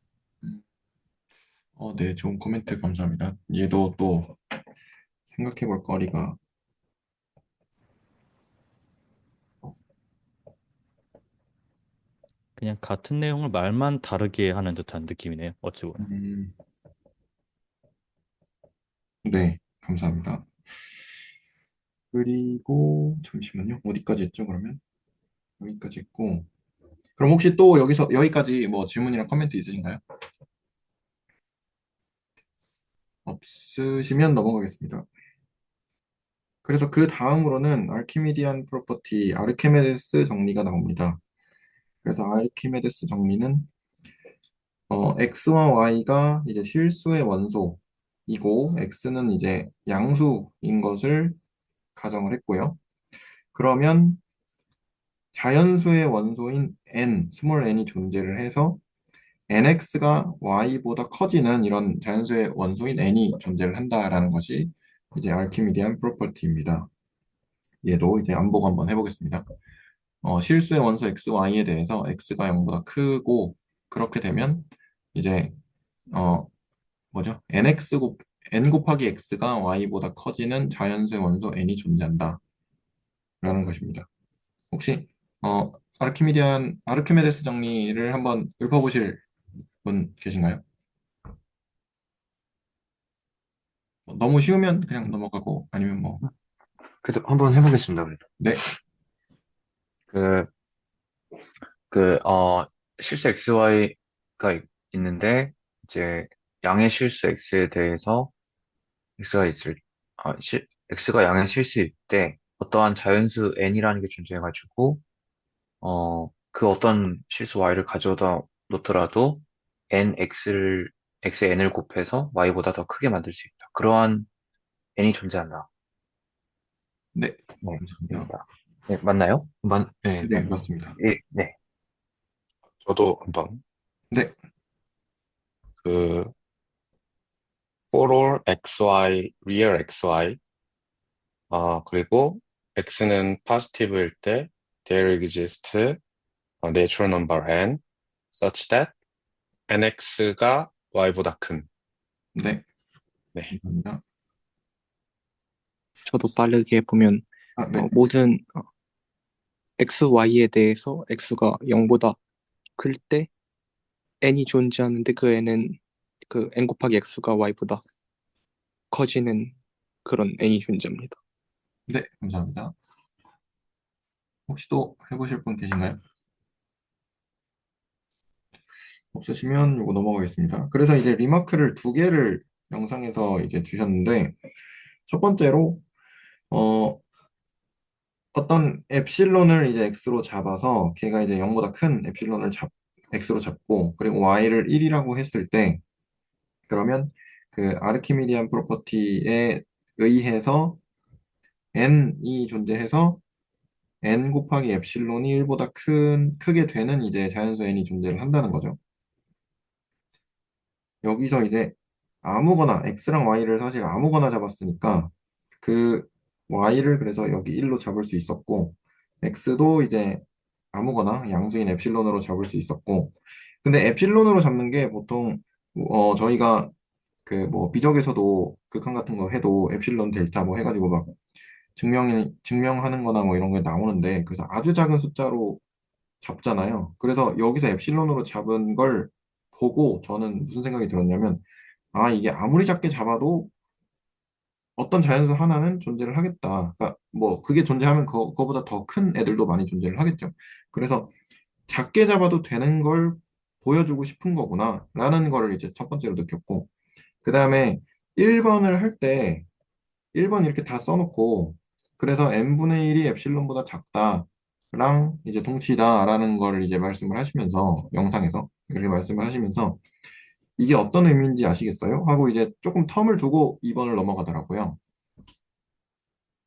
네, 좋은 코멘트 감사합니다. 얘도 또 생각해 볼 거리가, 그냥 같은 내용을 말만 다르게 하는 듯한 느낌이네요. 어찌 보면. 음, 네, 감사합니다. 그리고, 잠시만요. 어디까지 했죠, 그러면? 여기까지 했고. 그럼 혹시 또 여기서, 여기까지 뭐 질문이나 코멘트 있으신가요? 없으시면 넘어가겠습니다. 그래서 그 다음으로는 알키미디안 프로퍼티, 아르키메데스 정리가 나옵니다. 그래서 아르키메데스 정리는 x와 y가 이제 실수의 원소이고 x는 이제 양수인 것을 가정을 했고요. 그러면 자연수의 원소인 n, 스몰 n이 존재를 해서 nx가 y보다 커지는 이런 자연수의 원소인 n이 존재를 한다라는 것이 이제 알키미디안 프로퍼티입니다. 얘도 이제 안보고 한번 해보겠습니다. 실수의 원소 x, y에 대해서 x가 0보다 크고 그렇게 되면 이제 어, 뭐죠? n 곱하기 x가 y보다 커지는 자연수의 원소 n이 존재한다. 라는 것입니다. 혹시 아르키메데스 정리를 한번 읊어보실 분 계신가요? 너무 쉬우면 그냥 넘어가고 아니면 뭐 그래도 한번 해보겠습니다. 그래도. 네, 그, 실수 XY가 있는데, 이제, 양의 실수 X에 대해서, X가 있을, X가 양의 실수일 때, 어떠한 자연수 N이라는 게 존재해가지고, 그 어떤 실수 Y를 가져다 놓더라도, X에 N을 곱해서 Y보다 더 크게 만들 수 있다. 그러한 N이 존재한다. 네, 네, 감사합니다. 입니다. 네, 맞나요? 네, 네, 맞습니다. 네. 저도 한번 네, 그 for all xy, real xy, 그리고 x는 positive일 때 there exists a natural number n such that nx가 y보다 큰. 네, 네. 감사합니다. 저도 빠르게 보면 네, 모든 x, y에 대해서 x가 0보다 클 때 n이 존재하는데 그 n은 그 n 곱하기 x가 y보다 커지는 그런 n이 존재합니다. 네, 감사합니다. 혹시 또 해보실 분 계신가요? 없으시면 이거 넘어가겠습니다. 그래서 이제 리마크를 두 개를 영상에서 이제 주셨는데, 첫 번째로, 어, 어떤 엡실론을 이제 x로 잡아서 걔가 이제 0보다 큰 엡실론을 x로 잡고, 그리고 y를 1이라고 했을 때, 그러면 그 아르키미디안 프로퍼티에 의해서 n이 존재해서 n 곱하기 엡실론이 1보다 크게 되는 이제 자연수 n이 존재를 한다는 거죠. 여기서 이제 아무거나 x랑 y를 사실 아무거나 잡았으니까 그 y를 그래서 여기 1로 잡을 수 있었고 x도 이제 아무거나 양수인 엡실론으로 잡을 수 있었고 근데 엡실론으로 잡는 게 보통 저희가 그 뭐 비적에서도 극한 같은 거 해도 엡실론 델타 뭐 해가지고 막 증명하는 거나 뭐 이런 게 나오는데 그래서 아주 작은 숫자로 잡잖아요. 그래서 여기서 엡실론으로 잡은 걸 보고 저는 무슨 생각이 들었냐면 아, 이게 아무리 작게 잡아도 어떤 자연수 하나는 존재를 하겠다. 그러니까 뭐 그게 존재하면 그거보다 더 큰 애들도 많이 존재를 하겠죠. 그래서 작게 잡아도 되는 걸 보여주고 싶은 거구나 라는 거를 이제 첫 번째로 느꼈고 그 다음에 1번을 할 때 1번 이렇게 다 써놓고 그래서 n분의 1이 엡실론보다 작다랑 이제 동치다라는 걸 이제 말씀을 하시면서 영상에서 이렇게 말씀을 하시면서 이게 어떤 의미인지 아시겠어요? 하고 이제 조금 텀을 두고 2번을 넘어가더라고요.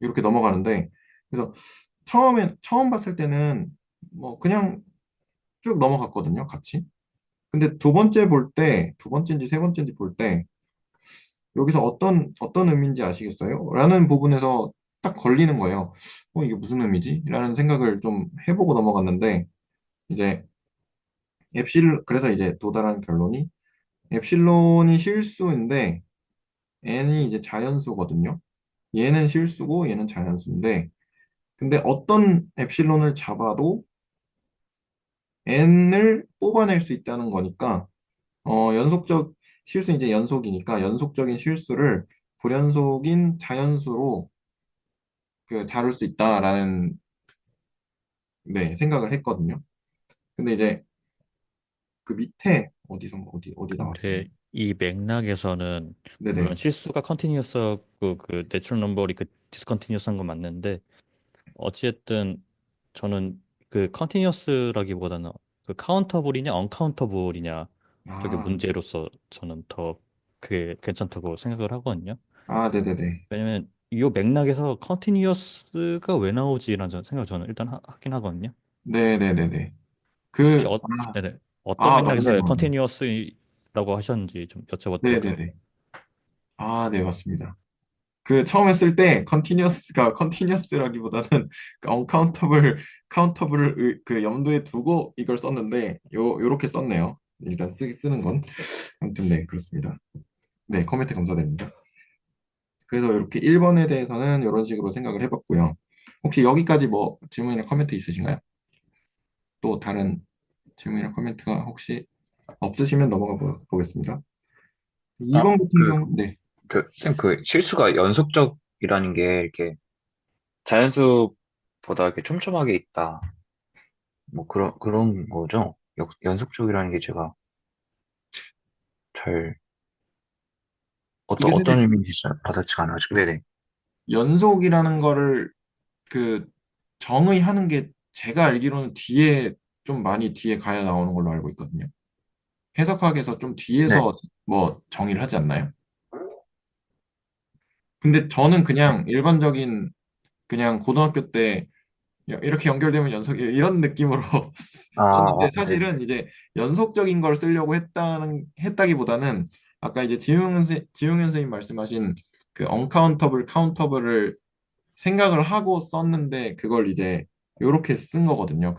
이렇게 넘어가는데 그래서 처음 봤을 때는 뭐 그냥 쭉 넘어갔거든요, 같이. 근데 두 번째인지 세 번째인지 볼 때 여기서 어떤 의미인지 아시겠어요? 라는 부분에서 딱 걸리는 거예요. 이게 무슨 의미지? 라는 생각을 좀 해보고 넘어갔는데, 이제 그래서 이제 도달한 결론이 엡실론이 실수인데 n이 이제 자연수거든요. 얘는 실수고 얘는 자연수인데, 근데 어떤 엡실론을 잡아도 n을 뽑아낼 수 있다는 거니까, 실수 이제 연속이니까 연속적인 실수를 불연속인 자연수로 다룰 수 있다라는, 네, 생각을 했거든요. 근데 이제 그 밑에 어디 나왔어요? 근데 이 맥락에서는 물론 네네. 실수가 컨티뉴어스하고 그 내추럴 넘버리 그 디스컨티뉴어스한 건 맞는데 어찌됐든 저는 그 컨티뉴어스라기보다는 그 카운터블이냐 언카운터블이냐 쪽의 아, 문제로서 저는 더 그게 괜찮다고 생각을 하거든요. 네네네. 왜냐면 이 맥락에서 컨티뉴어스가 왜 나오지라는 생각을 저는 일단 하긴 하거든요. 네네네네. 혹시 아, 네네. 어떤 맥락에서 맞네요, 맞네요. 컨티뉴어스라고 하셨는지 좀 여쭤봐도 될까요? 네네네. 네, 맞습니다. 처음 했을 때 컨티뉴어스라기보다는 그 언카운터블 카운터블을 염두에 두고 이걸 썼는데 요렇게 썼네요. 일단 쓰는 건 아무튼 네, 그렇습니다. 네, 코멘트 감사드립니다. 그래서 이렇게 1번에 대해서는 이런 식으로 생각을 해봤고요. 혹시 여기까지 뭐 질문이나 코멘트 있으신가요? 또 다른 질문이나 코멘트가 혹시 없으시면 넘어가 보겠습니다. 아, 2번 같은 그, 경우, 네. 쌤, 그 실수가 연속적이라는 게 이렇게 자연수보다 이렇게 촘촘하게 있다. 뭐 그런 거죠? 연속적이라는 게 제가 잘, 이게 어떤 사실 의미인지 잘 와닿지가 않아가지고. 네네. 연속이라는 거를 그 정의하는 게 제가 알기로는 좀 많이 뒤에 가야 나오는 걸로 알고 있거든요. 해석학에서 좀 네. 뒤에서 뭐 정의를 하지 않나요? 근데 저는 그냥 일반적인 그냥 고등학교 때 이렇게 연결되면 연속이 이런 느낌으로 썼는데 네네. 사실은 이제 연속적인 걸 쓰려고 했다기보다는 아까 이제 지용현 선생님 말씀하신 그 언카운터블 카운터블을 생각을 하고 썼는데 그걸 이제 요렇게 쓴 거거든요.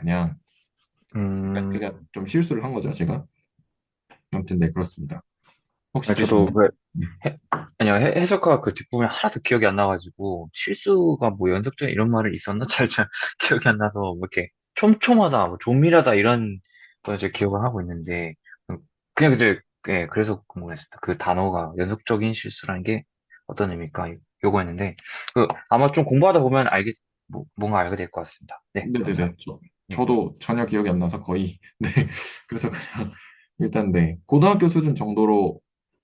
음, 그러니까 좀 실수를 한 거죠, 제가. 아무튼 네, 그렇습니다. 혹시 저도 되셨나요? 네. 아니요, 해석가 그 뒷부분이 하나도 기억이 안 나가지고, 실수가 뭐 연속적 이런 말을 있었나? 잘 기억이 안 나서, 뭐 이렇게 촘촘하다, 뭐 조밀하다, 이런 걸 이제 기억을 하고 있는데, 그냥 이제, 예, 그래서 궁금했습니다. 그 단어가 연속적인 실수라는 게 어떤 의미일까? 요거였는데, 아마 좀 공부하다 보면 뭔가 알게 될 것 같습니다. 네, 네네네. 감사합니다. 네. 저도 전혀 기억이 안 나서 거의. 네. 그래서 그냥 일단 네. 고등학교 수준 정도로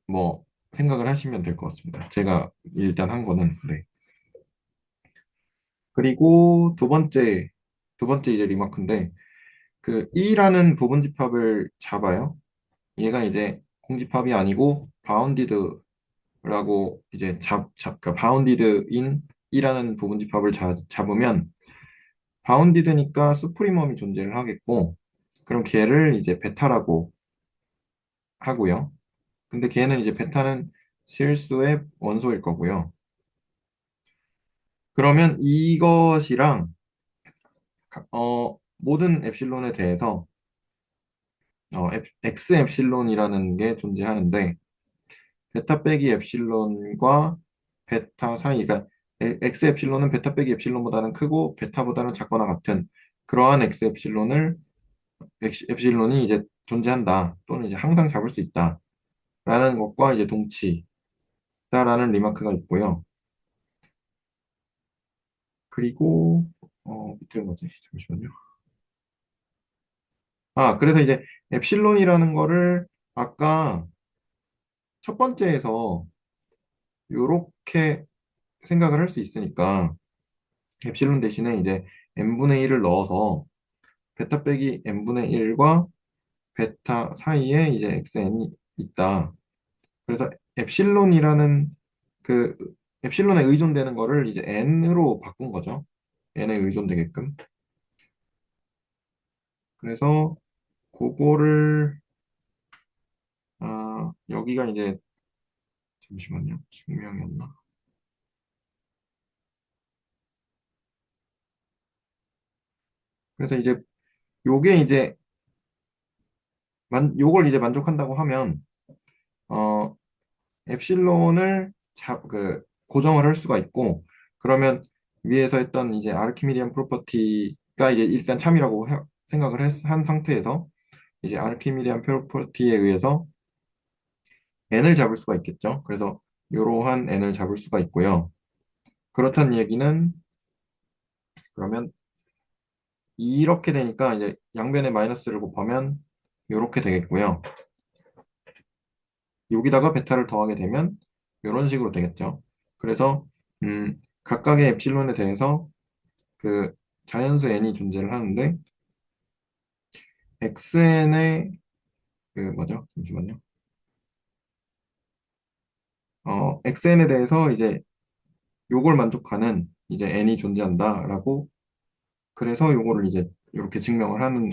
뭐 생각을 하시면 될 것 같습니다. 제가 일단 한 거는 네. 그리고 두 번째 이제 리마크인데 그 E라는 부분집합을 잡아요. 얘가 이제 공집합이 아니고 바운디드라고 이제 그러니까 바운디드인 E라는 부분집합을 잡으면 바운디드니까 수프리멈이 존재를 하겠고 그럼 걔를 이제 베타라고 하고요. 근데 걔는 이제 베타는 실수의 원소일 거고요. 그러면 이것이랑 모든 엡실론에 대해서 X 엡실론이라는 게 존재하는데 베타 빼기 엡실론과 베타 사이, 그러니까 X 엡실론은 베타 빼기 엡실론보다는 크고 베타보다는 작거나 같은 그러한 X 엡실론이 이제 존재한다 또는 이제 항상 잡을 수 있다라는 것과 이제 동치다라는 리마크가 있고요. 그리고 밑에 뭐지? 잠시만요. 그래서 이제 엡실론이라는 거를 아까 첫 번째에서 이렇게 생각을 할 수 있으니까 엡실론 대신에 이제 n분의 1을 넣어서 베타 빼기 n분의 1과 베타 사이에 이제 xn이 있다. 그래서 엡실론이라는 그 엡실론에 의존되는 거를 이제 n으로 바꾼 거죠. n에 의존되게끔. 그래서 그거를 여기가 이제 잠시만요. 증명이었나? 그래서 이제 요게 이제 요걸 이제 만족한다고 하면 어 엡실론을 고정을 할 수가 있고, 그러면 위에서 했던 이제 아르키미디안 프로퍼티가 이제 일단 참이라고 생각을 한 상태에서 이제 아르키미디안 프로퍼티에 의해서 n을 잡을 수가 있겠죠. 그래서 이러한 n을 잡을 수가 있고요. 그렇다는 얘기는 그러면 이렇게 되니까 이제 양변에 마이너스를 곱하면 이렇게 되겠고요. 여기다가 베타를 더하게 되면 이런 식으로 되겠죠. 그래서 각각의 엡실론에 대해서 그 자연수 n이 존재를 하는데 xn의 그 뭐죠? 잠시만요. xn에 대해서 이제 요걸 만족하는 이제 n이 존재한다라고, 그래서 요거를 이제 이렇게 증명을 하는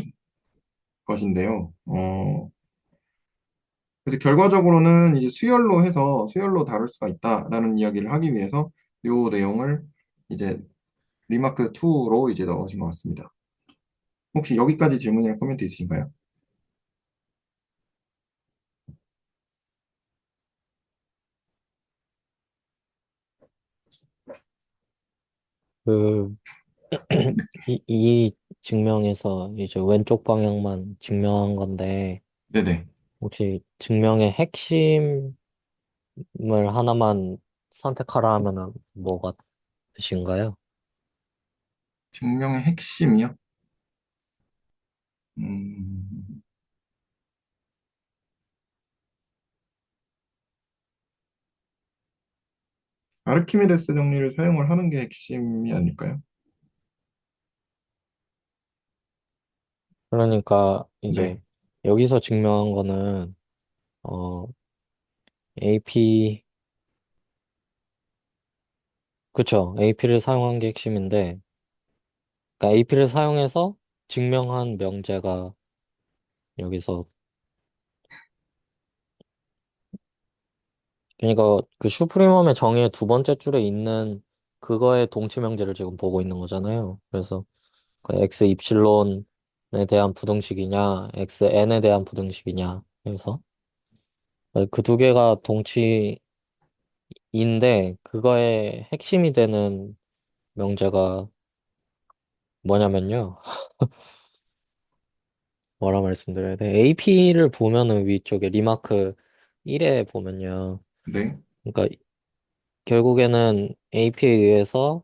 것인데요. 그래서 결과적으로는 이제 수열로 해서 수열로 다룰 수가 있다라는 이야기를 하기 위해서 요 내용을 이제 리마크 2로 이제 넣으신 것 같습니다. 혹시 여기까지 질문이나 코멘트 있으신가요? 그, 이 증명에서 이제 왼쪽 방향만 증명한 건데, 네네. 혹시 증명의 핵심을 하나만 선택하라 하면은 뭐가 되신가요? 증명의 핵심이요? 음, 아르키메데스 정리를 사용을 하는 게 핵심이 아닐까요? 그러니까 네. 이제 여기서 증명한 거는 어 AP 그쵸? AP를 사용한 게 핵심인데, 그러니까 AP를 사용해서 증명한 명제가 여기서 그러니까 그 슈프리멈의 정의의 두 번째 줄에 있는 그거의 동치 명제를 지금 보고 있는 거잖아요. 그래서 그 x 입실론에 대한 부등식이냐, x n에 대한 부등식이냐 해서 그 두 개가 동치인데 그거의 핵심이 되는 명제가 뭐냐면요. 뭐라 말씀드려야 돼? AP를 보면은 위쪽에 리마크 1에 보면요. 네. 그러니까 결국에는 AP에 의해서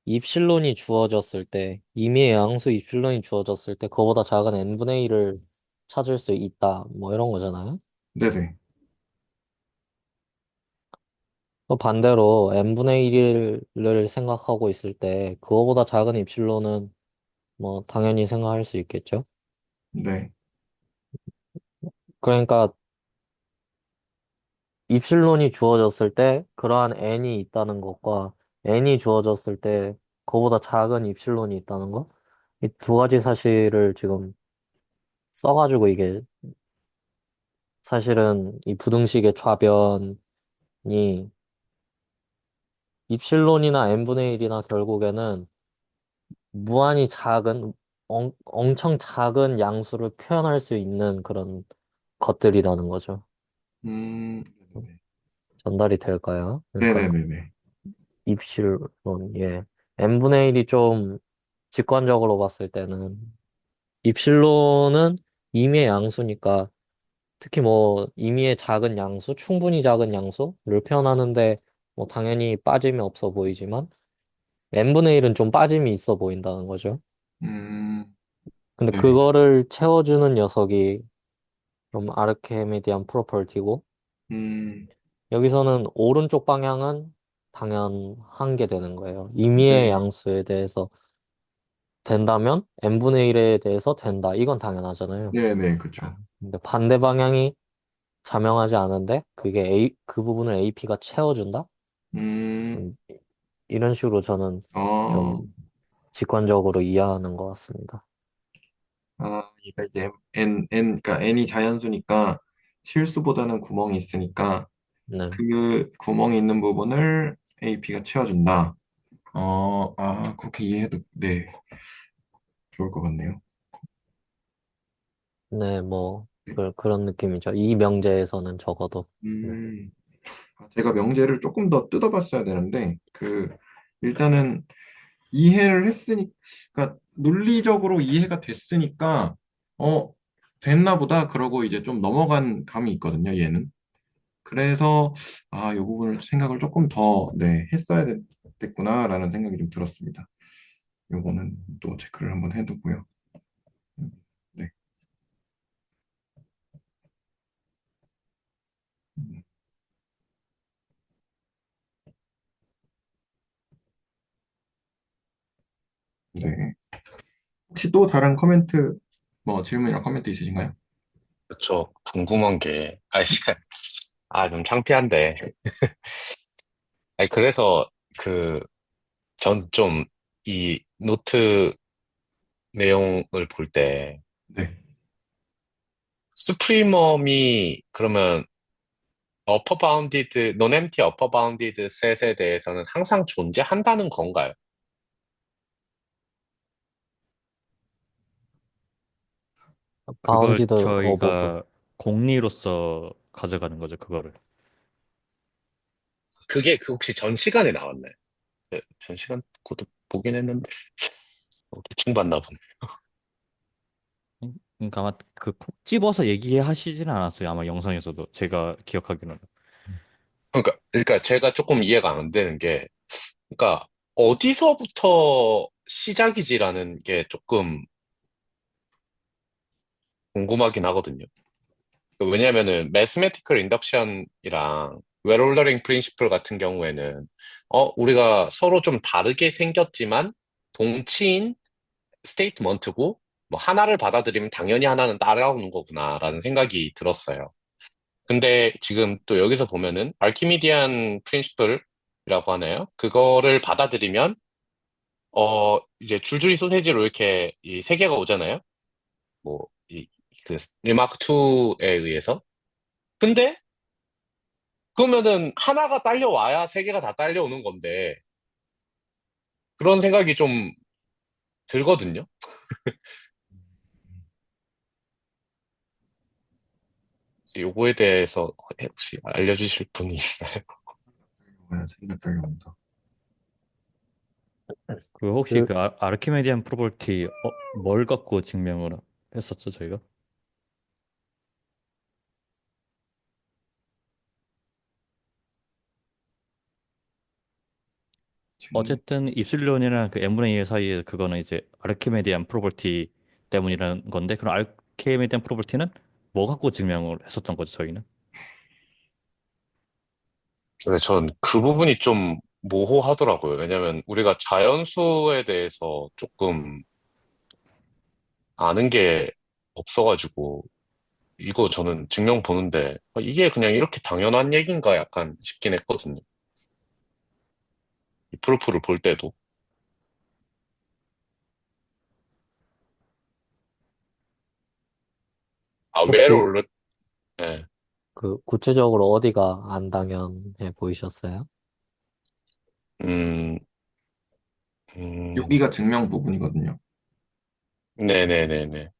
입실론이 주어졌을 때, 임의의 양수 입실론이 주어졌을 때, 그거보다 작은 n분의 1을 찾을 수 있다. 뭐 이런 거잖아요. 네네. 또 반대로 n분의 1을 생각하고 있을 때, 그거보다 작은 입실론은 뭐 당연히 생각할 수 있겠죠. 네. 그러니까 입실론이 주어졌을 때, 그러한 n이 있다는 것과 n이 주어졌을 때, 그거보다 작은 입실론이 있다는 것, 이 두 가지 사실을 지금 써가지고 이게 사실은 이 부등식의 좌변이 입실론이나 n분의 1이나 결국에는 무한히 작은, 엄청 작은 양수를 표현할 수 있는 그런 것들이라는 거죠. 네네네. 전달이 될까요? 그러니까 네네네네. 입실론, 예. n분의 1이 좀 직관적으로 봤을 때는 입실론은 임의의 양수니까 특히 뭐 임의의 작은 양수, 충분히 작은 양수를 표현하는데 뭐 당연히 빠짐이 없어 보이지만 n분의 1은 좀 빠짐이 있어 보인다는 거죠. 음, 근데 네. 그거를 채워주는 녀석이 좀 아르케미디안 프로퍼티고 음, 여기서는 오른쪽 방향은 당연한 게 되는 거예요. 임의의 네. 양수에 대해서 된다면 n분의 1에 대해서 된다. 이건 당연하잖아요. 네네, 그쵸. 근데 반대 방향이 자명하지 않은데 그게 그 부분을 AP가 채워준다? 음, 음, 이런 식으로 저는 좀 어, 직관적으로 이해하는 것 같습니다. 그러니까 이제 그러니까 n이 자연수니까 실수보다는 구멍이 있으니까 네. 그 구멍이 있는 부분을 AP가 채워준다. 그렇게 이해해도, 네, 좋을 것 같네요. 네, 뭐, 그런 느낌이죠. 이 명제에서는 적어도. 네. 음, 제가 명제를 조금 더 뜯어봤어야 되는데, 일단은 이해를 했으니까, 논리적으로 이해가 됐으니까, 어, 됐나 보다. 그러고 이제 좀 넘어간 감이 있거든요, 얘는. 그래서, 이 부분을 생각을 조금 더, 네, 됐구나라는 생각이 좀 들었습니다. 요거는 또 체크를 한번 해두고요. 음, 네. 음, 네. 혹시 또 다른 질문이나 코멘트 있으신가요? 그쵸. 궁금한 게, 좀 창피한데. 아니, 그래서, 그, 전 좀, 이 노트 내용을 볼 때, 네. 수프리멈이, 그러면, 논엠티 어퍼 바운디드 셋에 대해서는 항상 존재한다는 건가요? 그걸 바운디드 오버프. 저희가 공리로서 가져가는 거죠, 그거를. 그게 혹시 전 시간에 나왔나요? 네, 전 시간 그것도 보긴 했는데, 대충 봤나 보네. 그러니까 아마 콕 집어서 얘기하시지는 않았어요. 아마 영상에서도 제가 기억하기로는. 그러니까 제가 조금 이해가 안 되는 게, 그러니까 어디서부터 시작이지라는 게 조금 궁금하긴 하거든요. 왜냐면은 매스메티컬 인덕션이랑 웰올더링 프린시플 같은 경우에는 우리가 서로 좀 다르게 생겼지만 동치인 스테이트먼트고 뭐 하나를 받아들이면 당연히 하나는 따라오는 거구나라는 생각이 들었어요. 근데 지금 또 여기서 보면은 알키미디안 프린시플이라고 하나요? 그거를 받아들이면 이제 줄줄이 소세지로 이렇게 이 세 개가 오잖아요. 뭐, 그, 리마크 2에 의해서. 근데, 그러면은 하나가 딸려와야 세 개가 다 딸려오는 건데, 그런 생각이 좀 들거든요. 그래서 요거에 대해서 혹시 알려주실 분이 있나요? 생각하려 합니다. 그 혹시 그, 그 아르키메디안 프로버티 뭘 갖고 증명을 했었죠, 저희가? 지금 어쨌든 입실론이랑 그 n분의 1 사이에 그거는 이제 아르키메디안 프로버티 때문이라는 건데 그럼 아르키메디안 프로버티는 뭐 갖고 증명을 했었던 거죠, 저희는? 근데 전 그 부분이 좀 모호하더라고요. 왜냐면 우리가 자연수에 대해서 조금 아는 게 없어가지고, 이거 저는 증명 보는데, 이게 그냥 이렇게 당연한 얘기인가 약간 싶긴 했거든요. 이 프로프를 볼 때도. 왜 혹시 올라, 예. 그 구체적으로 어디가 안 당연해 보이셨어요? 음, 음, 여기가 증명 부분이거든요. 네네네네.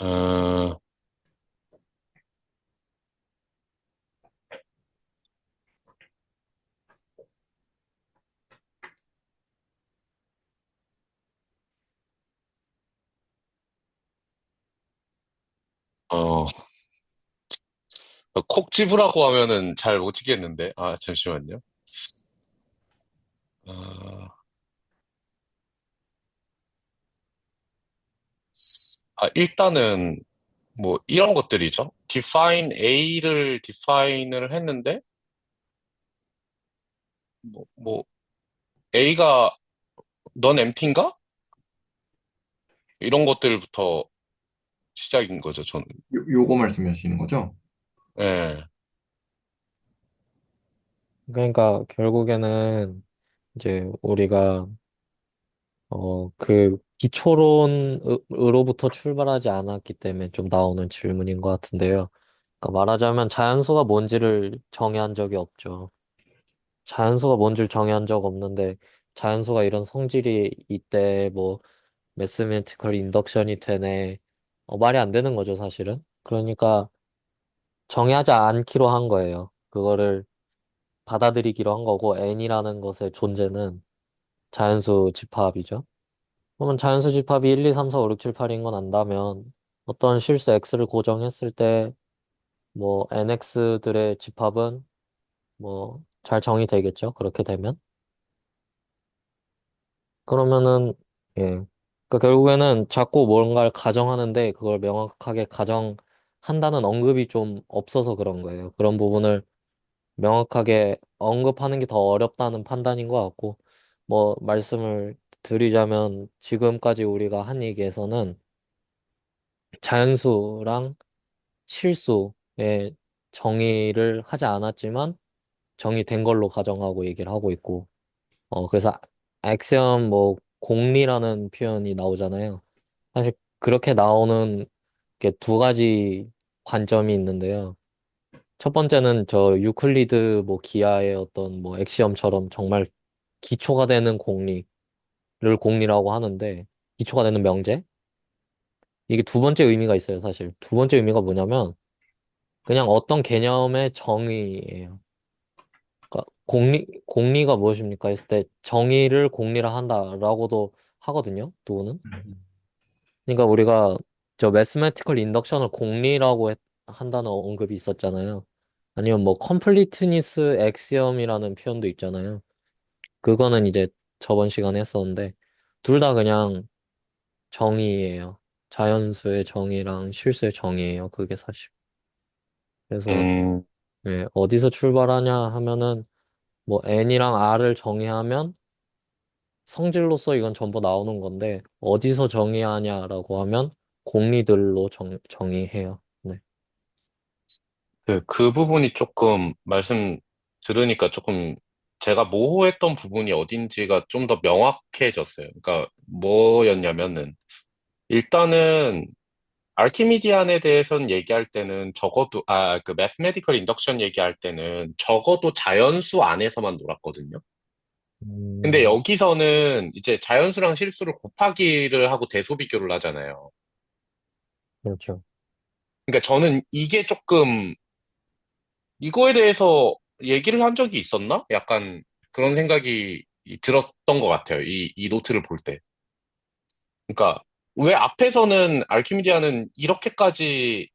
어, 어, 콕 집으라고 하면은 잘 못 찍겠는데. 잠시만요. 어, 일단은, 뭐, 이런 것들이죠. define을 했는데, 뭐, A가 넌 empty인가? 이런 것들부터 시작인 거죠, 저는. 요거 말씀하시는 거죠? 예. 그러니까 결국에는 이제 우리가 그 기초론으로부터 출발하지 않았기 때문에 좀 나오는 질문인 것 같은데요. 그러니까 말하자면 자연수가 뭔지를 정의한 적이 없죠. 자연수가 뭔지를 정의한 적 없는데 자연수가 이런 성질이 있대 뭐 매스매티컬 인덕션이 되네. 말이 안 되는 거죠, 사실은. 그러니까 정의하지 않기로 한 거예요. 그거를 받아들이기로 한 거고 n이라는 것의 존재는 자연수 집합이죠. 그러면 자연수 집합이 1, 2, 3, 4, 5, 6, 7, 8인 건 안다면 어떤 실수 x를 고정했을 때 뭐 nx들의 집합은 뭐 잘 정의되겠죠. 그렇게 되면. 그러면은 예. 그러니까 결국에는 자꾸 뭔가를 가정하는데 그걸 명확하게 가정한다는 언급이 좀 없어서 그런 거예요. 그런 부분을 명확하게 언급하는 게 더 어렵다는 판단인 것 같고 뭐 말씀을 드리자면 지금까지 우리가 한 얘기에서는 자연수랑 실수의 정의를 하지 않았지만 정의된 걸로 가정하고 얘기를 하고 있고 그래서 액션 뭐 공리라는 표현이 나오잖아요. 사실 그렇게 나오는 게 두 가지 관점이 있는데요. 첫 번째는 저 유클리드 뭐 기하의 어떤 뭐 엑시엄처럼 정말 기초가 되는 공리를 공리라고 하는데 기초가 되는 명제? 이게 두 번째 의미가 있어요, 사실. 두 번째 의미가 뭐냐면 그냥 어떤 개념의 정의예요. 그러니까 공리가 무엇입니까? 했을 때 정의를 공리라 한다라고도 하거든요, 누구는. 그러니까 우리가 저 매스매티컬 인덕션을 공리라고 한다는 언급이 있었잖아요. 아니면 뭐 컴플리트니스 엑시엄이라는 표현도 있잖아요. 그거는 이제 저번 시간에 했었는데 둘 다 그냥 정의예요. 자연수의 정의랑 실수의 정의예요. 그게 사실. 그래서 음, 예, 어디서 출발하냐 하면은 뭐 n이랑 r을 정의하면 성질로서 이건 전부 나오는 건데 어디서 정의하냐라고 하면 공리들로 정의해요. 네. 그 부분이 조금 말씀 들으니까 조금 제가 모호했던 부분이 어딘지가 좀 더 명확해졌어요. 그러니까 뭐였냐면은 일단은 알키미디안에 대해서는 얘기할 때는 적어도 그 매스메디컬 인덕션 얘기할 때는 적어도 자연수 안에서만 놀았거든요. 근데 음, 여기서는 이제 자연수랑 실수를 곱하기를 하고 대소 비교를 하잖아요. 그렇죠. 그러니까 저는 이게 조금 이거에 대해서 얘기를 한 적이 있었나? 약간 그런 생각이 들었던 것 같아요. 이 노트를 볼 때. 그러니까 왜 앞에서는 알키미디아는 이렇게까지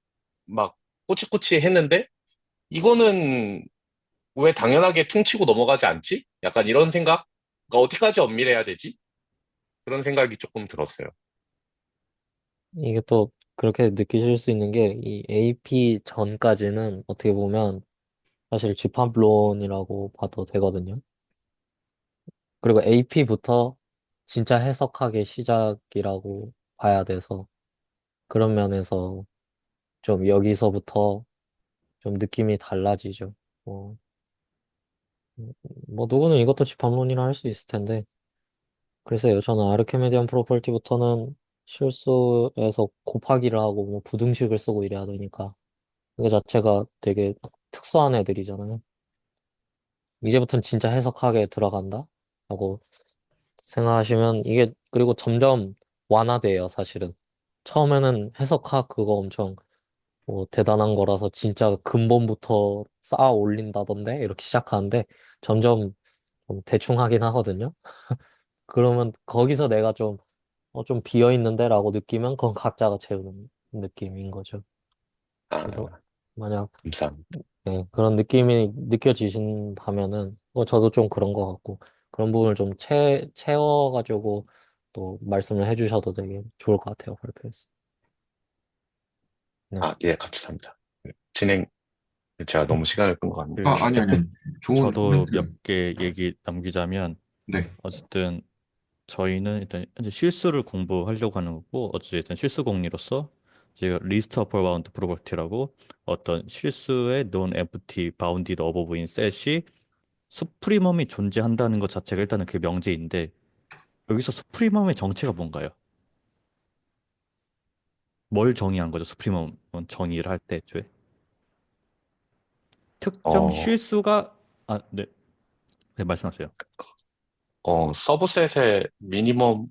막 꼬치꼬치 했는데 이거는 왜 당연하게 퉁치고 넘어가지 않지? 약간 이런 생각? 그러니까 어디까지 엄밀해야 되지? 그런 생각이 조금 들었어요. 이게 또 그렇게 느끼실 수 있는 게 이 AP 전까지는 어떻게 보면 사실 집합론이라고 봐도 되거든요. 그리고 AP부터 진짜 해석하기 시작이라고 봐야 돼서 그런 면에서 좀 여기서부터 좀 느낌이 달라지죠. 뭐, 뭐 누구는 이것도 집합론이라 할 수 있을 텐데 글쎄요 저는 아르키메디언 프로퍼티부터는 실수에서 곱하기를 하고 뭐 부등식을 쓰고 이래야 되니까 이거 자체가 되게 특수한 애들이잖아요. 이제부터는 진짜 해석하게 들어간다? 라고 생각하시면 이게 그리고 점점 완화돼요, 사실은. 처음에는 해석학 그거 엄청 뭐 대단한 거라서 진짜 근본부터 쌓아 올린다던데 이렇게 시작하는데 점점 좀 대충 하긴 하거든요. 그러면 거기서 내가 좀 비어 있는데라고 느끼면 그건 각자가 채우는 느낌인 거죠. 그래서 아, 만약 감사합니다. 네, 그런 느낌이 느껴지신다면은, 저도 좀 그런 것 같고, 그런 부분을 좀 채워가지고 또 말씀을 해주셔도 되게 좋을 것 같아요, 발표에서. 네. 예, 감사합니다. 진행, 제가 너무 시간을 끈 것 같네요. 그 아니. 좋은 저도 코멘트. 몇 개 얘기 남기자면 네. 어쨌든 저희는 일단 현재 실수를 공부하려고 하는 거고 어쨌든 실수 공리로서 이제 리스트 어퍼 바운드 프로퍼티라고 어떤 실수의 논 엠프티 바운디드 어버브인 셋이 수프리멈이 존재한다는 것 자체가 일단은 그 명제인데 여기서 수프리멈의 정체가 뭔가요? 뭘 정의한 거죠? 수프리멈 정의를 할 때 애초에 특정 어, 실수가 네, 네 말씀하세요. 서브셋의 미니멈,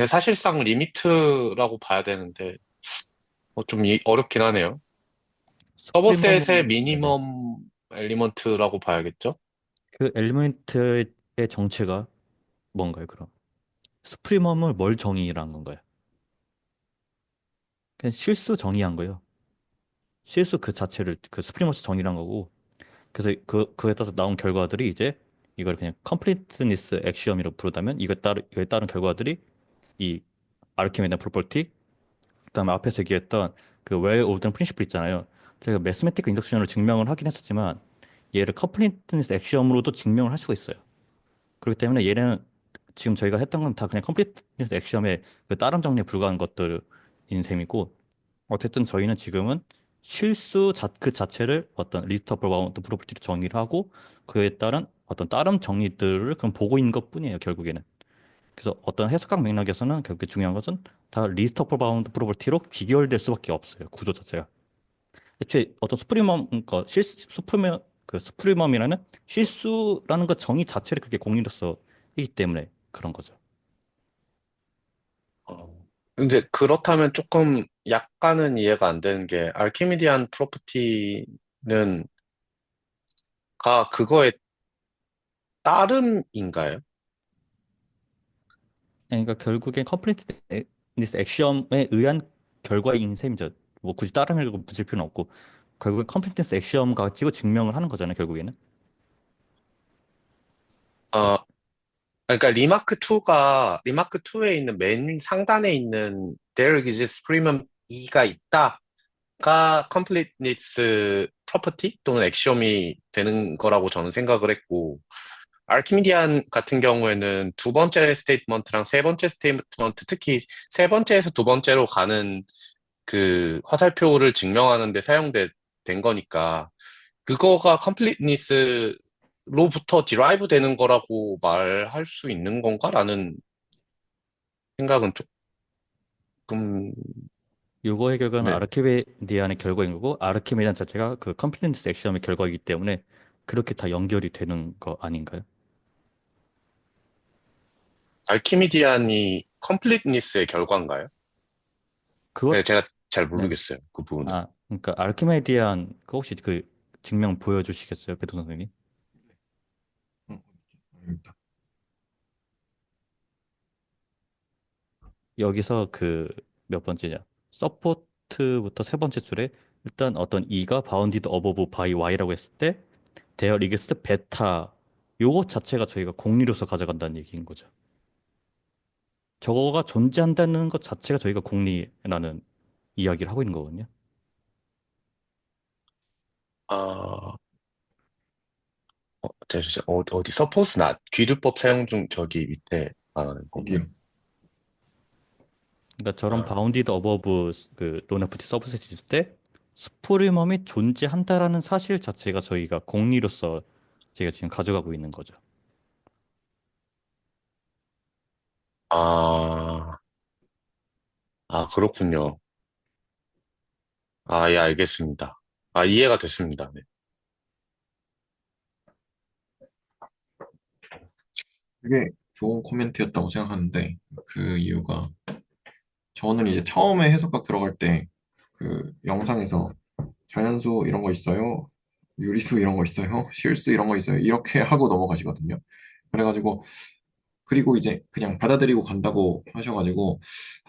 사실상 리미트라고 봐야 되는데, 좀 어렵긴 하네요. 서브셋의 수프리멈은 네네. 미니멈 엘리먼트라고 봐야겠죠? 그 엘리멘트의 정체가 뭔가요, 그럼? 수프리멈을 뭘 정의를 한 건가요? 그냥 실수 정의한 거예요. 실수 그 자체를 그 수프리머스 정의를 한 거고 그래서 그에 따라서 나온 결과들이 이제 이걸 그냥 컴플리트니스 액시엄이라고 부르다면 이거에 따른 결과들이 이 아르키메데 프로퍼티 그다음에 앞에서 얘기했던 그 웰 오든 프린시플 있잖아요. 제가 매스메티컬 인덕션으로 증명을 하긴 했었지만 얘를 컴플리트니스 액시엄으로도 증명을 할 수가 있어요. 그렇기 때문에 얘는 지금 저희가 했던 건 다 그냥 컴플리트니스 액시엄의 그 따름 정리에 불과한 것들인 셈이고 어쨌든 저희는 지금은 그 자체를 어떤 리스트 오브 바운드 프로퍼티로 정의를 하고 그에 따른 어떤 다른 정리들을 그럼 보고 있는 것뿐이에요, 결국에는. 그래서 어떤 해석학 맥락에서는 결국에 중요한 것은 다 리스트 오브 바운드 프로퍼티로 귀결될 수밖에 없어요, 구조 자체가. 애초에 어떤 수프리멈, 그러니까 수프리멈이라는 실수라는 것 정의 자체를 그게 공리로서이기 때문에 그런 거죠. 근데 그렇다면 조금 약간은 이해가 안 되는 게, 알키미디안 프로퍼티는, 그거의 따름인가요? 그러니까 결국엔 컴플리트니스 액션에 의한 결과인 셈이죠. 뭐 굳이 다른 걸 붙일 필요는 없고 결국엔 컴플리트니스 액션 가지고 증명을 하는 거잖아요. 결국에는. 어, 그렇죠. 그러니까 리마크 2에 있는 맨 상단에 있는 There exists premium E가 있다가 completeness property 또는 액시om이 되는 거라고 저는 생각을 했고, 아르키미디안 같은 경우에는 두 번째 스테이트먼트랑 세 번째 스테이트먼트, 특히 세 번째에서 두 번째로 가는 그 화살표를 증명하는 데 된 거니까, 그거가 completeness로부터 derive 되는 거라고 말할 수 있는 건가라는 생각은 조금, 요거의 결과는 네. 아르키메디안의 결과인 거고 아르키메디안 자체가 그 컴플리트니스 액션의 결과이기 때문에 그렇게 다 연결이 되는 거 아닌가요? 알키미디안이 completeness의 결과인가요? 네, 그것 제가 잘 네. 모르겠어요. 그 부분은. 그러니까 아르키메디안 그 혹시 그 증명 보여주시겠어요, 배도 선생님? 어, 아닙니다. 여기서 그 몇 번째냐? 서포트부터 세 번째 줄에 일단 어떤 E가 바운디드 어버브 바이 Y라고 했을 때 대열 이그스트 베타 요거 자체가 저희가 공리로서 가져간다는 얘기인 거죠. 저거가 존재한다는 것 자체가 저희가 공리라는 이야기를 하고 있는 거거든요. 아, 어디, 서포스 낫, 귀두법 사용 중 저기 밑에 말하는 거구나. 여기요. 그러니까 저런 아, 바운디드 어버브 그 노네프티 서브셋이 있을 때 스프리멈이 존재한다라는 사실 자체가 저희가 공리로서 저희가 지금 가져가고 있는 거죠. 아, 그렇군요. 예, 알겠습니다. 이해가 됐습니다. 네. 되게 좋은 코멘트였다고 생각하는데 그 이유가 저는 이제 처음에 해석학 들어갈 때 그 영상에서 자연수 이런 거 있어요. 유리수 이런 거 있어요. 실수 이런 거 있어요. 이렇게 하고 넘어가시거든요. 그래가지고 그리고 이제 그냥 받아들이고 간다고 하셔가지고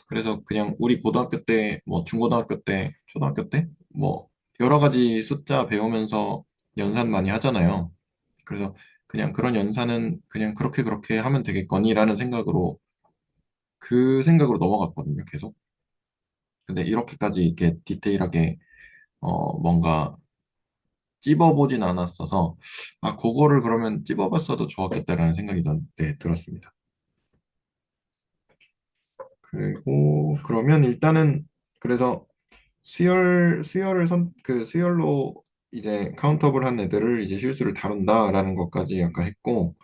그래서 그냥 우리 고등학교 때 뭐 중고등학교 때 초등학교 때 뭐 여러 가지 숫자 배우면서 연산 많이 하잖아요. 그래서 그냥 그런 연산은 그냥 그렇게 그렇게 하면 되겠거니라는 생각으로 그 생각으로 넘어갔거든요. 계속. 근데 이렇게까지 이렇게 디테일하게 뭔가 찝어보진 않았어서 그거를 그러면 찝어봤어도 좋았겠다라는 생각이 네, 들었습니다. 그리고 그러면 일단은 그래서 수열로 이제 카운터블 한 애들을 이제 실수를 다룬다라는 것까지 약간 했고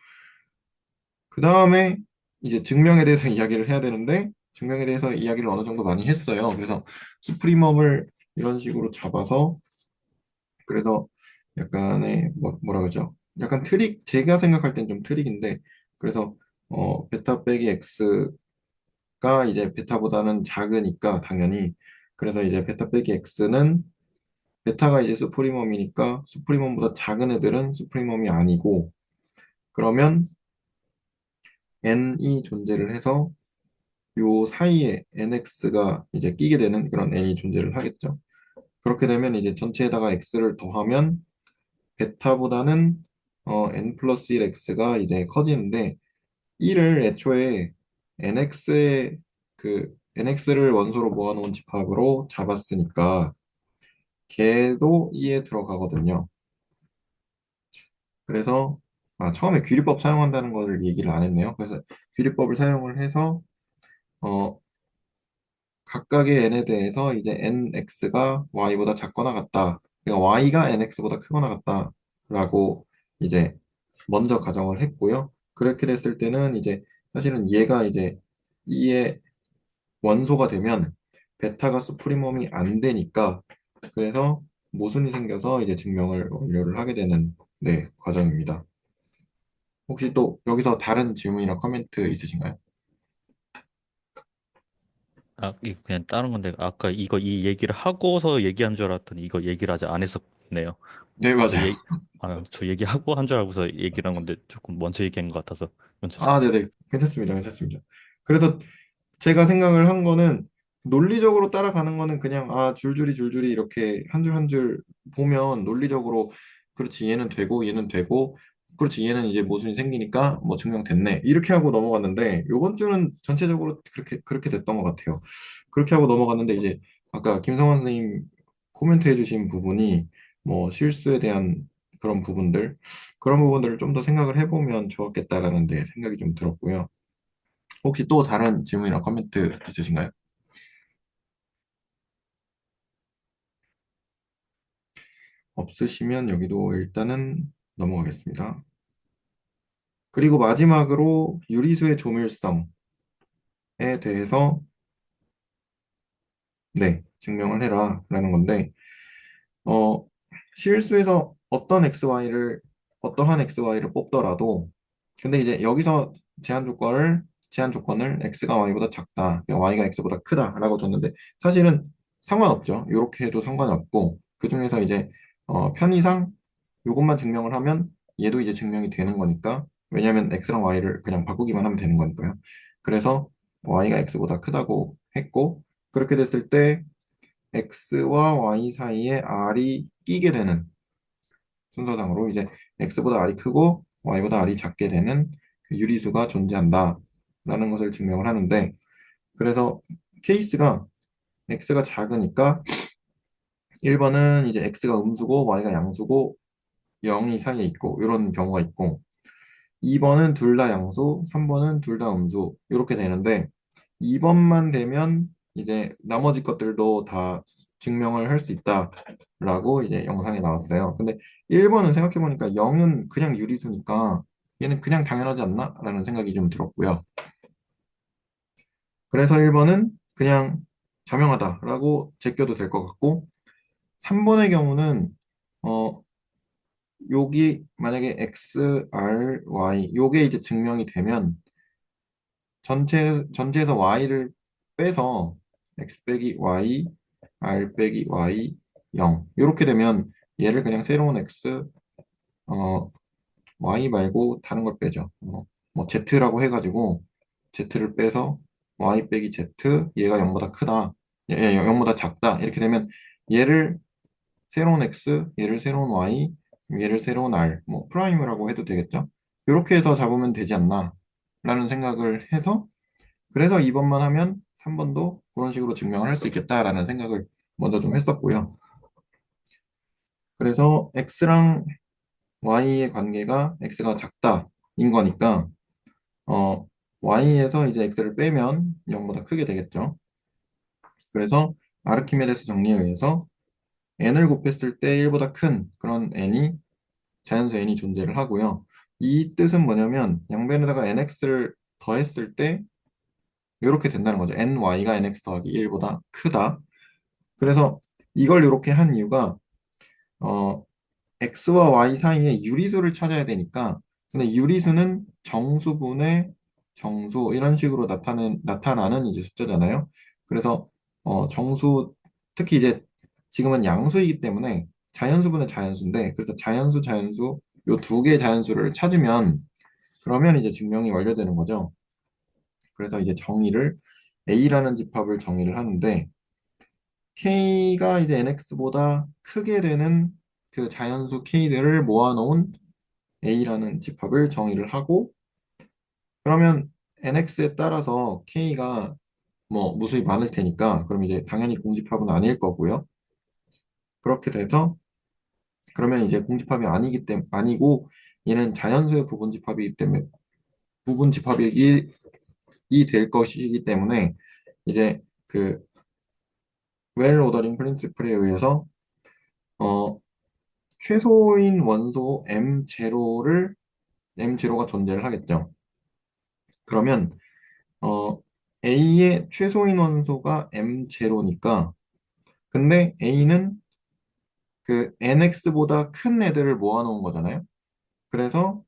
그 다음에 이제 증명에 대해서 이야기를 해야 되는데 증명에 대해서 이야기를 어느 정도 많이 했어요. 그래서 수프리멈을 이런 식으로 잡아서 그래서 약간의 뭐라 그러죠? 약간 트릭 제가 생각할 땐 좀 트릭인데 그래서 베타 빼기 x가 이제 베타보다는 작으니까 당연히 그래서 이제 베타 빼기 x는 베타가 이제 수프리멈이니까 수프리멈보다 작은 애들은 수프리멈이 아니고 그러면 n이 존재를 해서 요 사이에 nx가 이제 끼게 되는 그런 n이 존재를 하겠죠. 그렇게 되면 이제 전체에다가 x를 더하면 베타보다는 n 플러스 1x가 이제 커지는데 1을 애초에 nx의 그 nx를 원소로 모아놓은 집합으로 잡았으니까 걔도 2에 들어가거든요. 그래서 처음에 귀리법 사용한다는 것을 얘기를 안 했네요. 그래서 귀리법을 사용을 해서 어, 각각의 n에 대해서 이제 nx가 y보다 작거나 같다. 그러니까 y가 nx보다 크거나 같다라고 이제 먼저 가정을 했고요. 그렇게 됐을 때는 이제 사실은 얘가 이제 2의 원소가 되면 베타가 수프리멈이 안 되니까 그래서 모순이 생겨서 이제 증명을 완료를 하게 되는 네, 과정입니다. 혹시 또 여기서 다른 질문이나 코멘트 있으신가요? 이거 그냥 다른 건데 아까 이 얘기를 하고서 얘기한 줄 알았더니 이거 얘기를 아직 안 했었네요. 네, 저 맞아요. 얘, 저 얘기하고 한 줄 알고서 얘기를 한 건데 조금 먼저 얘기한 것 같아서 아, 멈췄습니다. 네네. 괜찮습니다. 괜찮습니다. 그래서 제가 생각을 한 거는 논리적으로 따라가는 거는 그냥 줄줄이 줄줄이 이렇게 한 줄 한 줄 보면 논리적으로 그렇지 얘는 되고 얘는 되고 그렇지 얘는 이제 모순이 생기니까 뭐 증명됐네 이렇게 하고 넘어갔는데 요번 주는 전체적으로 그렇게 됐던 것 같아요. 그렇게 하고 넘어갔는데 이제 아까 김성환 선생님 코멘트 해주신 부분이 뭐 실수에 대한 그런 부분들을 좀 더 생각을 해보면 좋았겠다라는 데 생각이 좀 들었고요. 혹시 또 다른 질문이나 코멘트 있으신가요? 없으시면 여기도 일단은 넘어가겠습니다. 그리고 마지막으로 유리수의 조밀성에 대해서 네, 증명을 해라 라는 건데 어, 실수에서 어떠한 XY를 뽑더라도 근데 이제 여기서 제한 조건을 x가 y보다 작다, 그러니까 y가 x보다 크다라고 줬는데 사실은 상관없죠. 이렇게 해도 상관없고 그 중에서 이제 편의상 이것만 증명을 하면 얘도 이제 증명이 되는 거니까 왜냐하면 x랑 y를 그냥 바꾸기만 하면 되는 거니까요. 그래서 y가 x보다 크다고 했고 그렇게 됐을 때 x와 y 사이에 r이 끼게 되는 순서상으로 이제 x보다 r이 크고 y보다 r이 작게 되는 그 유리수가 존재한다라는 것을 증명을 하는데 그래서 케이스가 x가 작으니까 1번은 이제 x가 음수고 y가 양수고 0이 사이에 있고 이런 경우가 있고 2번은 둘 다 양수, 3번은 둘 다 음수 이렇게 되는데 2번만 되면 이제 나머지 것들도 다 증명을 할 수 있다라고 이제 영상에 나왔어요. 근데 1번은 생각해보니까 0은 그냥 유리수니까 얘는 그냥 당연하지 않나? 라는 생각이 좀 들었고요. 그래서 1번은 그냥 자명하다라고 제껴도 될 것 같고 3번의 경우는 어 여기 만약에 x, r, y 요게 이제 증명이 되면 전체에서 y를 빼서 x 빼기 y, r 빼기 y 0 이렇게 되면 얘를 그냥 새로운 x 어, y 말고 다른 걸 빼죠. 뭐 z라고 해가지고 z를 빼서 y 빼기 z 얘가 0보다 크다. 0보다 작다. 이렇게 되면 얘를 새로운 x, 얘를 새로운 y, 얘를 새로운 r, 뭐 프라임이라고 해도 되겠죠. 이렇게 해서 잡으면 되지 않나 라는 생각을 해서 그래서 2번만 하면 3번도 그런 식으로 증명을 할 수 있겠다라는 생각을 먼저 좀 했었고요. 그래서 x랑 y의 관계가 x가 작다인 거니까 y에서 이제 x를 빼면 0보다 크게 되겠죠. 그래서 아르키메데스 정리에 의해서 n을 곱했을 때 1보다 큰 그런 n이 자연수 n이 존재를 하고요. 이 뜻은 뭐냐면 양변에다가 nx를 더했을 때 이렇게 된다는 거죠. ny가 nx 더하기 1보다 크다. 그래서 이걸 이렇게 한 이유가 어, x와 y 사이에 유리수를 찾아야 되니까 근데 유리수는 정수분의 정수 이런 식으로 나타나는 이제 숫자잖아요. 그래서 정수 특히 이제 지금은 양수이기 때문에 자연수분의 자연수인데 그래서 자연수 자연수 요 두 개의 자연수를 찾으면 그러면 이제 증명이 완료되는 거죠. 그래서 이제 정의를 A라는 집합을 정의를 하는데 K가 이제 NX보다 크게 되는 그 자연수 K들을 모아놓은 A라는 집합을 정의를 하고 그러면 NX에 따라서 K가 뭐 무수히 많을 테니까 그럼 이제 당연히 공집합은 아닐 거고요. 그렇게 돼서 그러면 이제 공집합이 아니고 얘는 자연수의 부분집합이기 때문에 부분집합이 될 것이기 때문에 이제 그 웰 오더링 프린시플에 의해서 어, 최소인 원소 M0가 존재를 하겠죠. 그러면 어, A의 최소인 원소가 M0니까 근데 A는 그 NX보다 큰 애들을 모아놓은 거잖아요. 그래서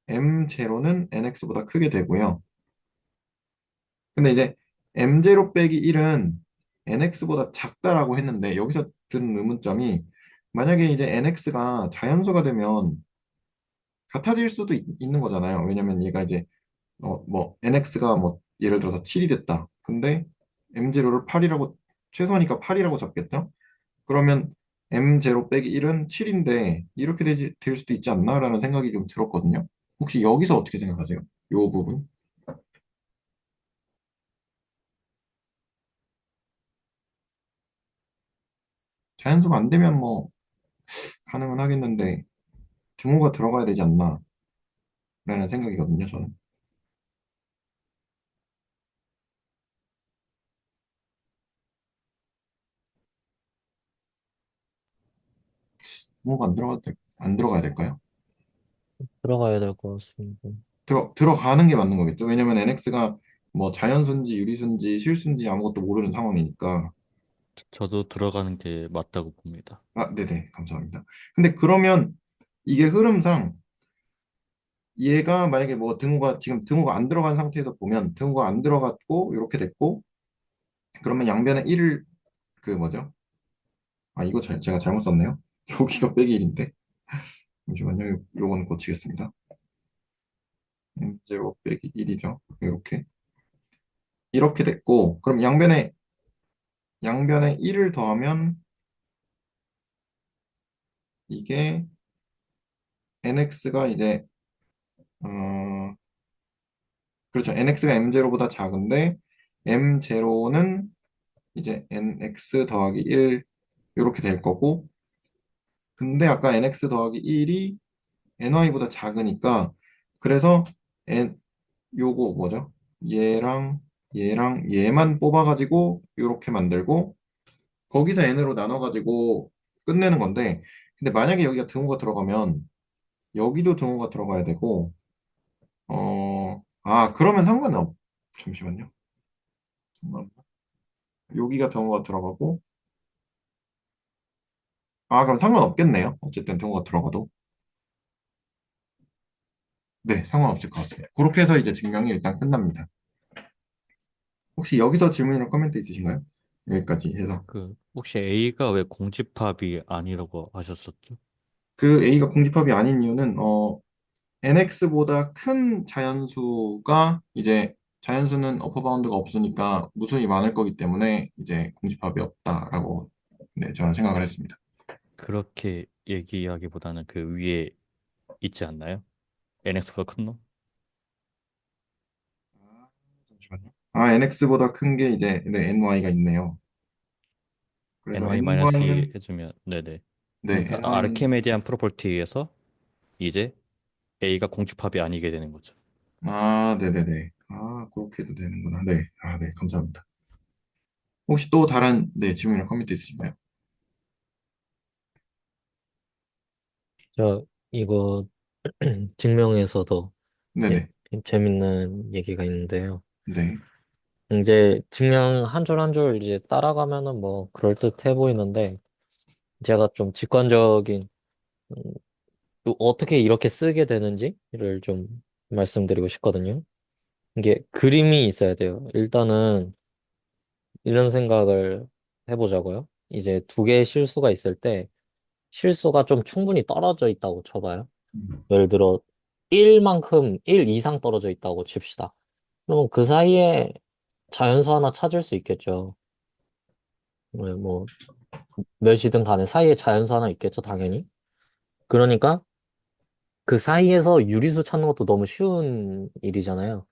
M0는 NX보다 크게 되고요. 근데 이제 M0 빼기 1은 NX보다 작다라고 했는데 여기서 든 의문점이 만약에 이제 NX가 자연수가 되면 같아질 수도 있는 거잖아요. 왜냐면 얘가 이제 뭐 NX가 뭐 예를 들어서 7이 됐다. 근데 M0를 8이라고 최소니까 8이라고 잡겠죠? 그러면 M0 빼기 1은 7인데 이렇게 될 수도 있지 않나라는 생각이 좀 들었거든요. 혹시 여기서 어떻게 생각하세요? 요 부분? 자연수가 안 되면 뭐 가능은 하겠는데 등호가 들어가야 되지 않나라는 생각이거든요, 저는. 등호가 안 들어가야 될까요? 들어가야 될 것 같습니다. 들어가는 게 맞는 거겠죠. 왜냐면 NX가 뭐 자연수인지 유리수인지 실수인지 아무것도 모르는 상황이니까. 저도 들어가는 게 맞다고 봅니다. 아, 네네, 감사합니다. 근데 그러면 이게 흐름상 얘가 만약에 뭐 지금 등호가 안 들어간 상태에서 보면 등호가 안 들어갔고 이렇게 됐고 그러면 양변에 1을 그 뭐죠? 아, 이거 제가 잘못 썼네요. 여기가 빼기 1인데. 잠시만요. 요건 고치겠습니다. 0 빼기 1이죠. 이렇게 됐고 그럼 양변에 1을 더하면 이게 nx가 이제 어 그렇죠. nx가 m0보다 작은데 m0는 이제 nx 더하기 1 이렇게 될 거고 근데 아까 nx 더하기 1이 ny보다 작으니까 그래서 요거 뭐죠? 얘랑 얘만 뽑아가지고 이렇게 만들고 거기서 n으로 나눠가지고 끝내는 건데 근데 만약에 여기가 등호가 들어가면 여기도 등호가 들어가야 되고 그러면 잠시만요. 여기가 등호가 들어가고 그럼 상관없겠네요. 어쨌든 등호가 들어가도 네, 상관없을 것 같습니다. 그렇게 해서 이제 증명이 일단 끝납니다. 혹시 여기서 질문이나 코멘트 있으신가요? 여기까지 해서 혹시 A가 왜 공집합이 아니라고 하셨었죠? 그 A가 공집합이 아닌 이유는 nx보다 큰 자연수가 이제 자연수는 어퍼 바운드가 없으니까 무수히 많을 거기 때문에 이제 공집합이 없다라고 네, 저는 생각을 했습니다. 그렇게 얘기하기보다는 그 위에 있지 않나요? NX가 큰 놈? 잠시만요. nx보다 큰 게 이제 네, ny가 있네요. 그래서 NY-2 ny는 해주면 네네. 네, 그러니까 ny는 아르키메디안 프로퍼티에서 이제 A가 공집합이 아니게 되는 거죠. 네네네. 그렇게도 되는구나. 네. 네, 감사합니다. 혹시 또 다른 네, 질문이나 코멘트 있으신가요? 저 이거 증명에서도 예, 네네. 재밌는 얘기가 있는데요. 네. 이제 증명 한 줄 한 줄 이제 따라가면은 뭐 그럴듯해 보이는데 제가 좀 직관적인 음, 또 어떻게 이렇게 쓰게 되는지를 좀 말씀드리고 싶거든요. 이게 그림이 있어야 돼요. 일단은 이런 생각을 해보자고요. 이제 두 개의 실수가 있을 때 실수가 좀 충분히 떨어져 있다고 쳐봐요. 예를 들어 1만큼 1 이상 떨어져 있다고 칩시다. 그러면 그 사이에 자연수 하나 찾을 수 있겠죠. 뭐 몇이든 간에 사이에 자연수 하나 있겠죠, 당연히. 그러니까 그 사이에서 유리수 찾는 것도 너무 쉬운 일이잖아요.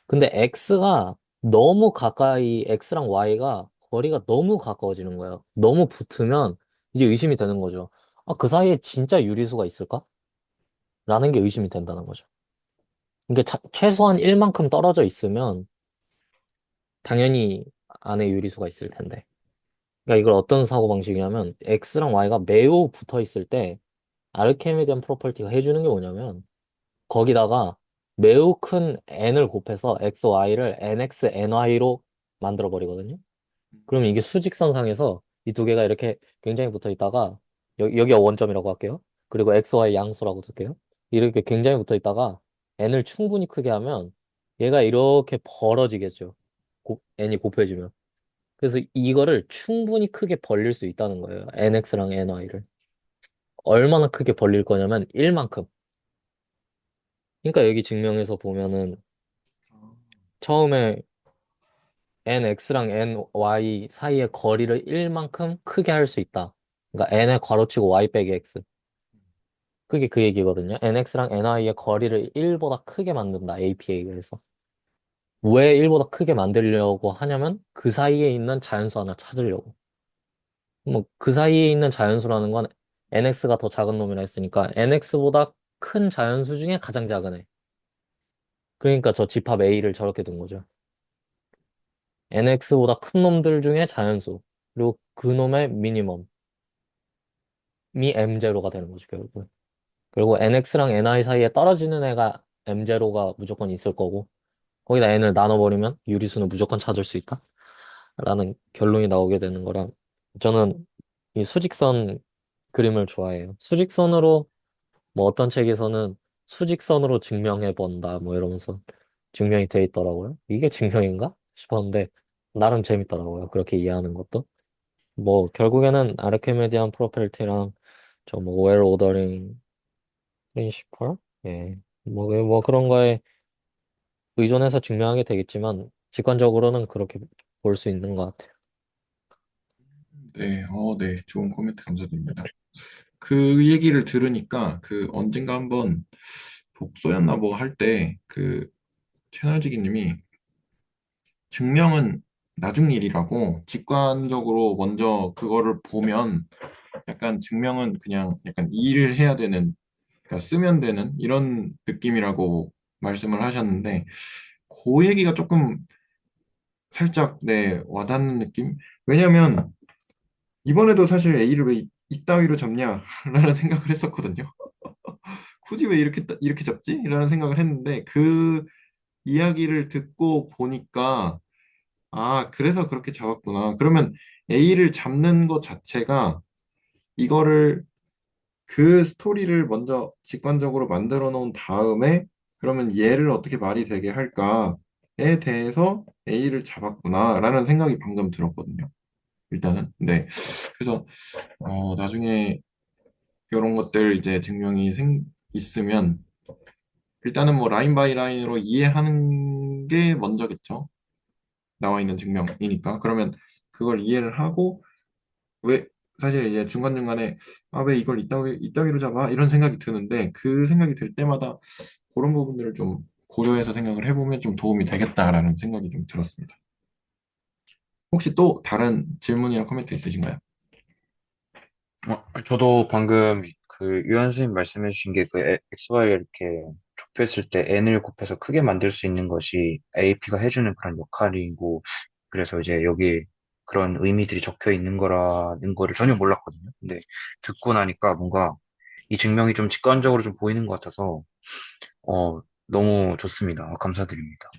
근데 x가 너무 가까이, x랑 y가 거리가 너무 가까워지는 거예요. 너무 붙으면 이제 의심이 되는 거죠. 아, 그 사이에 진짜 유리수가 있을까? 라는 게 의심이 된다는 거죠. 이게 최소한 1만큼 떨어져 있으면 당연히 안에 유리수가 있을 텐데. 그러니까 이걸 어떤 사고방식이냐면 x랑 y가 매우 붙어 있을 때 아르키메디안 프로퍼티가 해주는 게 뭐냐면 거기다가 매우 큰 n을 곱해서 xy를 nx, ny로 만들어 버리거든요. 그러면 이게 수직선상에서 이 두 개가 이렇게 굉장히 붙어 있다가 여기가 원점이라고 할게요. 그리고 xy 양수라고 둘게요. 이렇게 굉장히 붙어 있다가 n을 충분히 크게 하면 얘가 이렇게 벌어지겠죠. n이 곱해지면. 그래서 이거를 충분히 크게 벌릴 수 있다는 거예요. nx랑 ny를. 얼마나 크게 벌릴 거냐면 1만큼. 그러니까 여기 증명에서 보면은 처음에 nx랑 ny 사이의 거리를 1만큼 크게 할 수 있다. 그러니까 n에 괄호치고 y 빼기 x. 그게 그 얘기거든요. nx랑 ny의 거리를 1보다 크게 만든다. APA에서. 왜 1보다 크게 만들려고 하냐면 그 사이에 있는 자연수 하나 찾으려고. 뭐 그 사이에 있는 자연수라는 건 nx가 더 작은 놈이라 했으니까 nx보다 큰 자연수 중에 가장 작은 애. 그러니까 저 집합 A를 저렇게 둔 거죠. nx보다 큰 놈들 중에 자연수. 그리고 그 놈의 미니멈이 m0가 되는 거죠, 결국. 그리고 nx랑 ni 사이에 떨어지는 애가 m0가 무조건 있을 거고, 거기다 n을 나눠버리면 유리수는 무조건 찾을 수 있다. 라는 결론이 나오게 되는 거라, 저는 이 수직선 그림을 좋아해요. 수직선으로, 뭐 어떤 책에서는 수직선으로 증명해 본다, 뭐 이러면서 증명이 돼 있더라고요. 이게 증명인가? 싶었는데, 나름 재밌더라고요. 그렇게 이해하는 것도. 뭐 결국에는 아르키메디안 프로펠티랑 저 뭐 웰 오더링 프린시플 예. 뭐 그런 거에 의존해서 증명하게 되겠지만 직관적으로는 그렇게 볼 수 있는 것 같아요. 네, 네, 좋은 코멘트 감사드립니다. 그 얘기를 들으니까 그 언젠가 한번 독서였나 뭐 할 때 그 채널지기님이 증명은 나중 일이라고 직관적으로 먼저 그거를 보면 약간 증명은 그냥 약간 일을 해야 되는, 그러니까 쓰면 되는 이런 느낌이라고 말씀을 하셨는데 그 얘기가 조금 살짝 네 와닿는 느낌? 왜냐면 이번에도 사실 A를 왜 이따위로 잡냐라는 생각을 했었거든요. 굳이 왜 이렇게 잡지? 라는 생각을 했는데 그 이야기를 듣고 보니까 아, 그래서 그렇게 잡았구나. 그러면 A를 잡는 것 자체가 이거를 그 스토리를 먼저 직관적으로 만들어 놓은 다음에 그러면 얘를 어떻게 말이 되게 할까에 대해서 A를 잡았구나라는 생각이 방금 들었거든요. 일단은. 네. 그래서 나중에 이런 것들 이제 증명이 있으면 일단은 뭐 라인 바이 라인으로 이해하는 게 먼저겠죠. 나와 있는 증명이니까. 그러면 그걸 이해를 하고 왜 사실 이제 중간중간에 아, 왜 이걸 이따위로 잡아? 이런 생각이 드는데 그 생각이 들 때마다 그런 부분들을 좀 고려해서 생각을 해보면 좀 도움이 되겠다라는 생각이 좀 들었습니다. 혹시 또 다른 질문이나 코멘트 있으신가요? 저도 방금 그 유현 선생님 말씀해 주신 게 그 XY를 이렇게 좁혔을 때 N을 곱해서 크게 만들 수 있는 것이 AP가 해주는 그런 역할이고, 그래서 이제 여기 그런 의미들이 적혀 있는 거라는 거를 전혀 몰랐거든요. 근데 듣고 나니까 뭔가 이 증명이 좀 직관적으로 좀 보이는 것 같아서, 너무 좋습니다. 감사드립니다.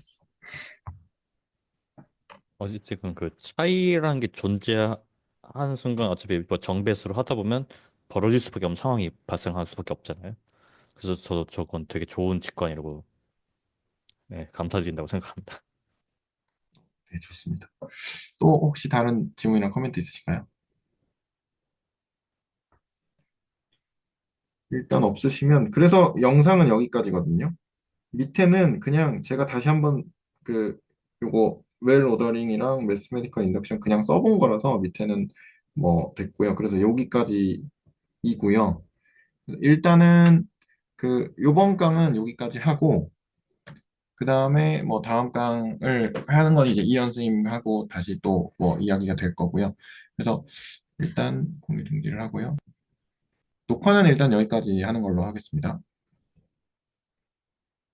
어쨌든 그 차이라는 게 존재하는 순간 어차피 뭐 정배수로 하다 보면 벌어질 수밖에 없는 상황이 발생할 수밖에 없잖아요. 그래서 저도 저건 되게 좋은 직관이라고 네, 감사드린다고 생각합니다. 네, 좋습니다. 또 혹시 다른 질문이나 코멘트 있으실까요? 일단 없으시면, 그래서 영상은 여기까지거든요. 밑에는 그냥 제가 다시 한번 그 요거 웰 오더링이랑 매스메디컬 인덕션 그냥 써본 거라서 밑에는 뭐 됐고요. 그래서 여기까지이고요. 일단은 그 요번 강은 여기까지 하고 그 다음에 뭐 다음 강을 하는 건 이제 이현 선생님하고 다시 또 뭐 이야기가 될 거고요. 그래서 일단 공유 중지를 하고요. 녹화는 일단 여기까지 하는 걸로 하겠습니다.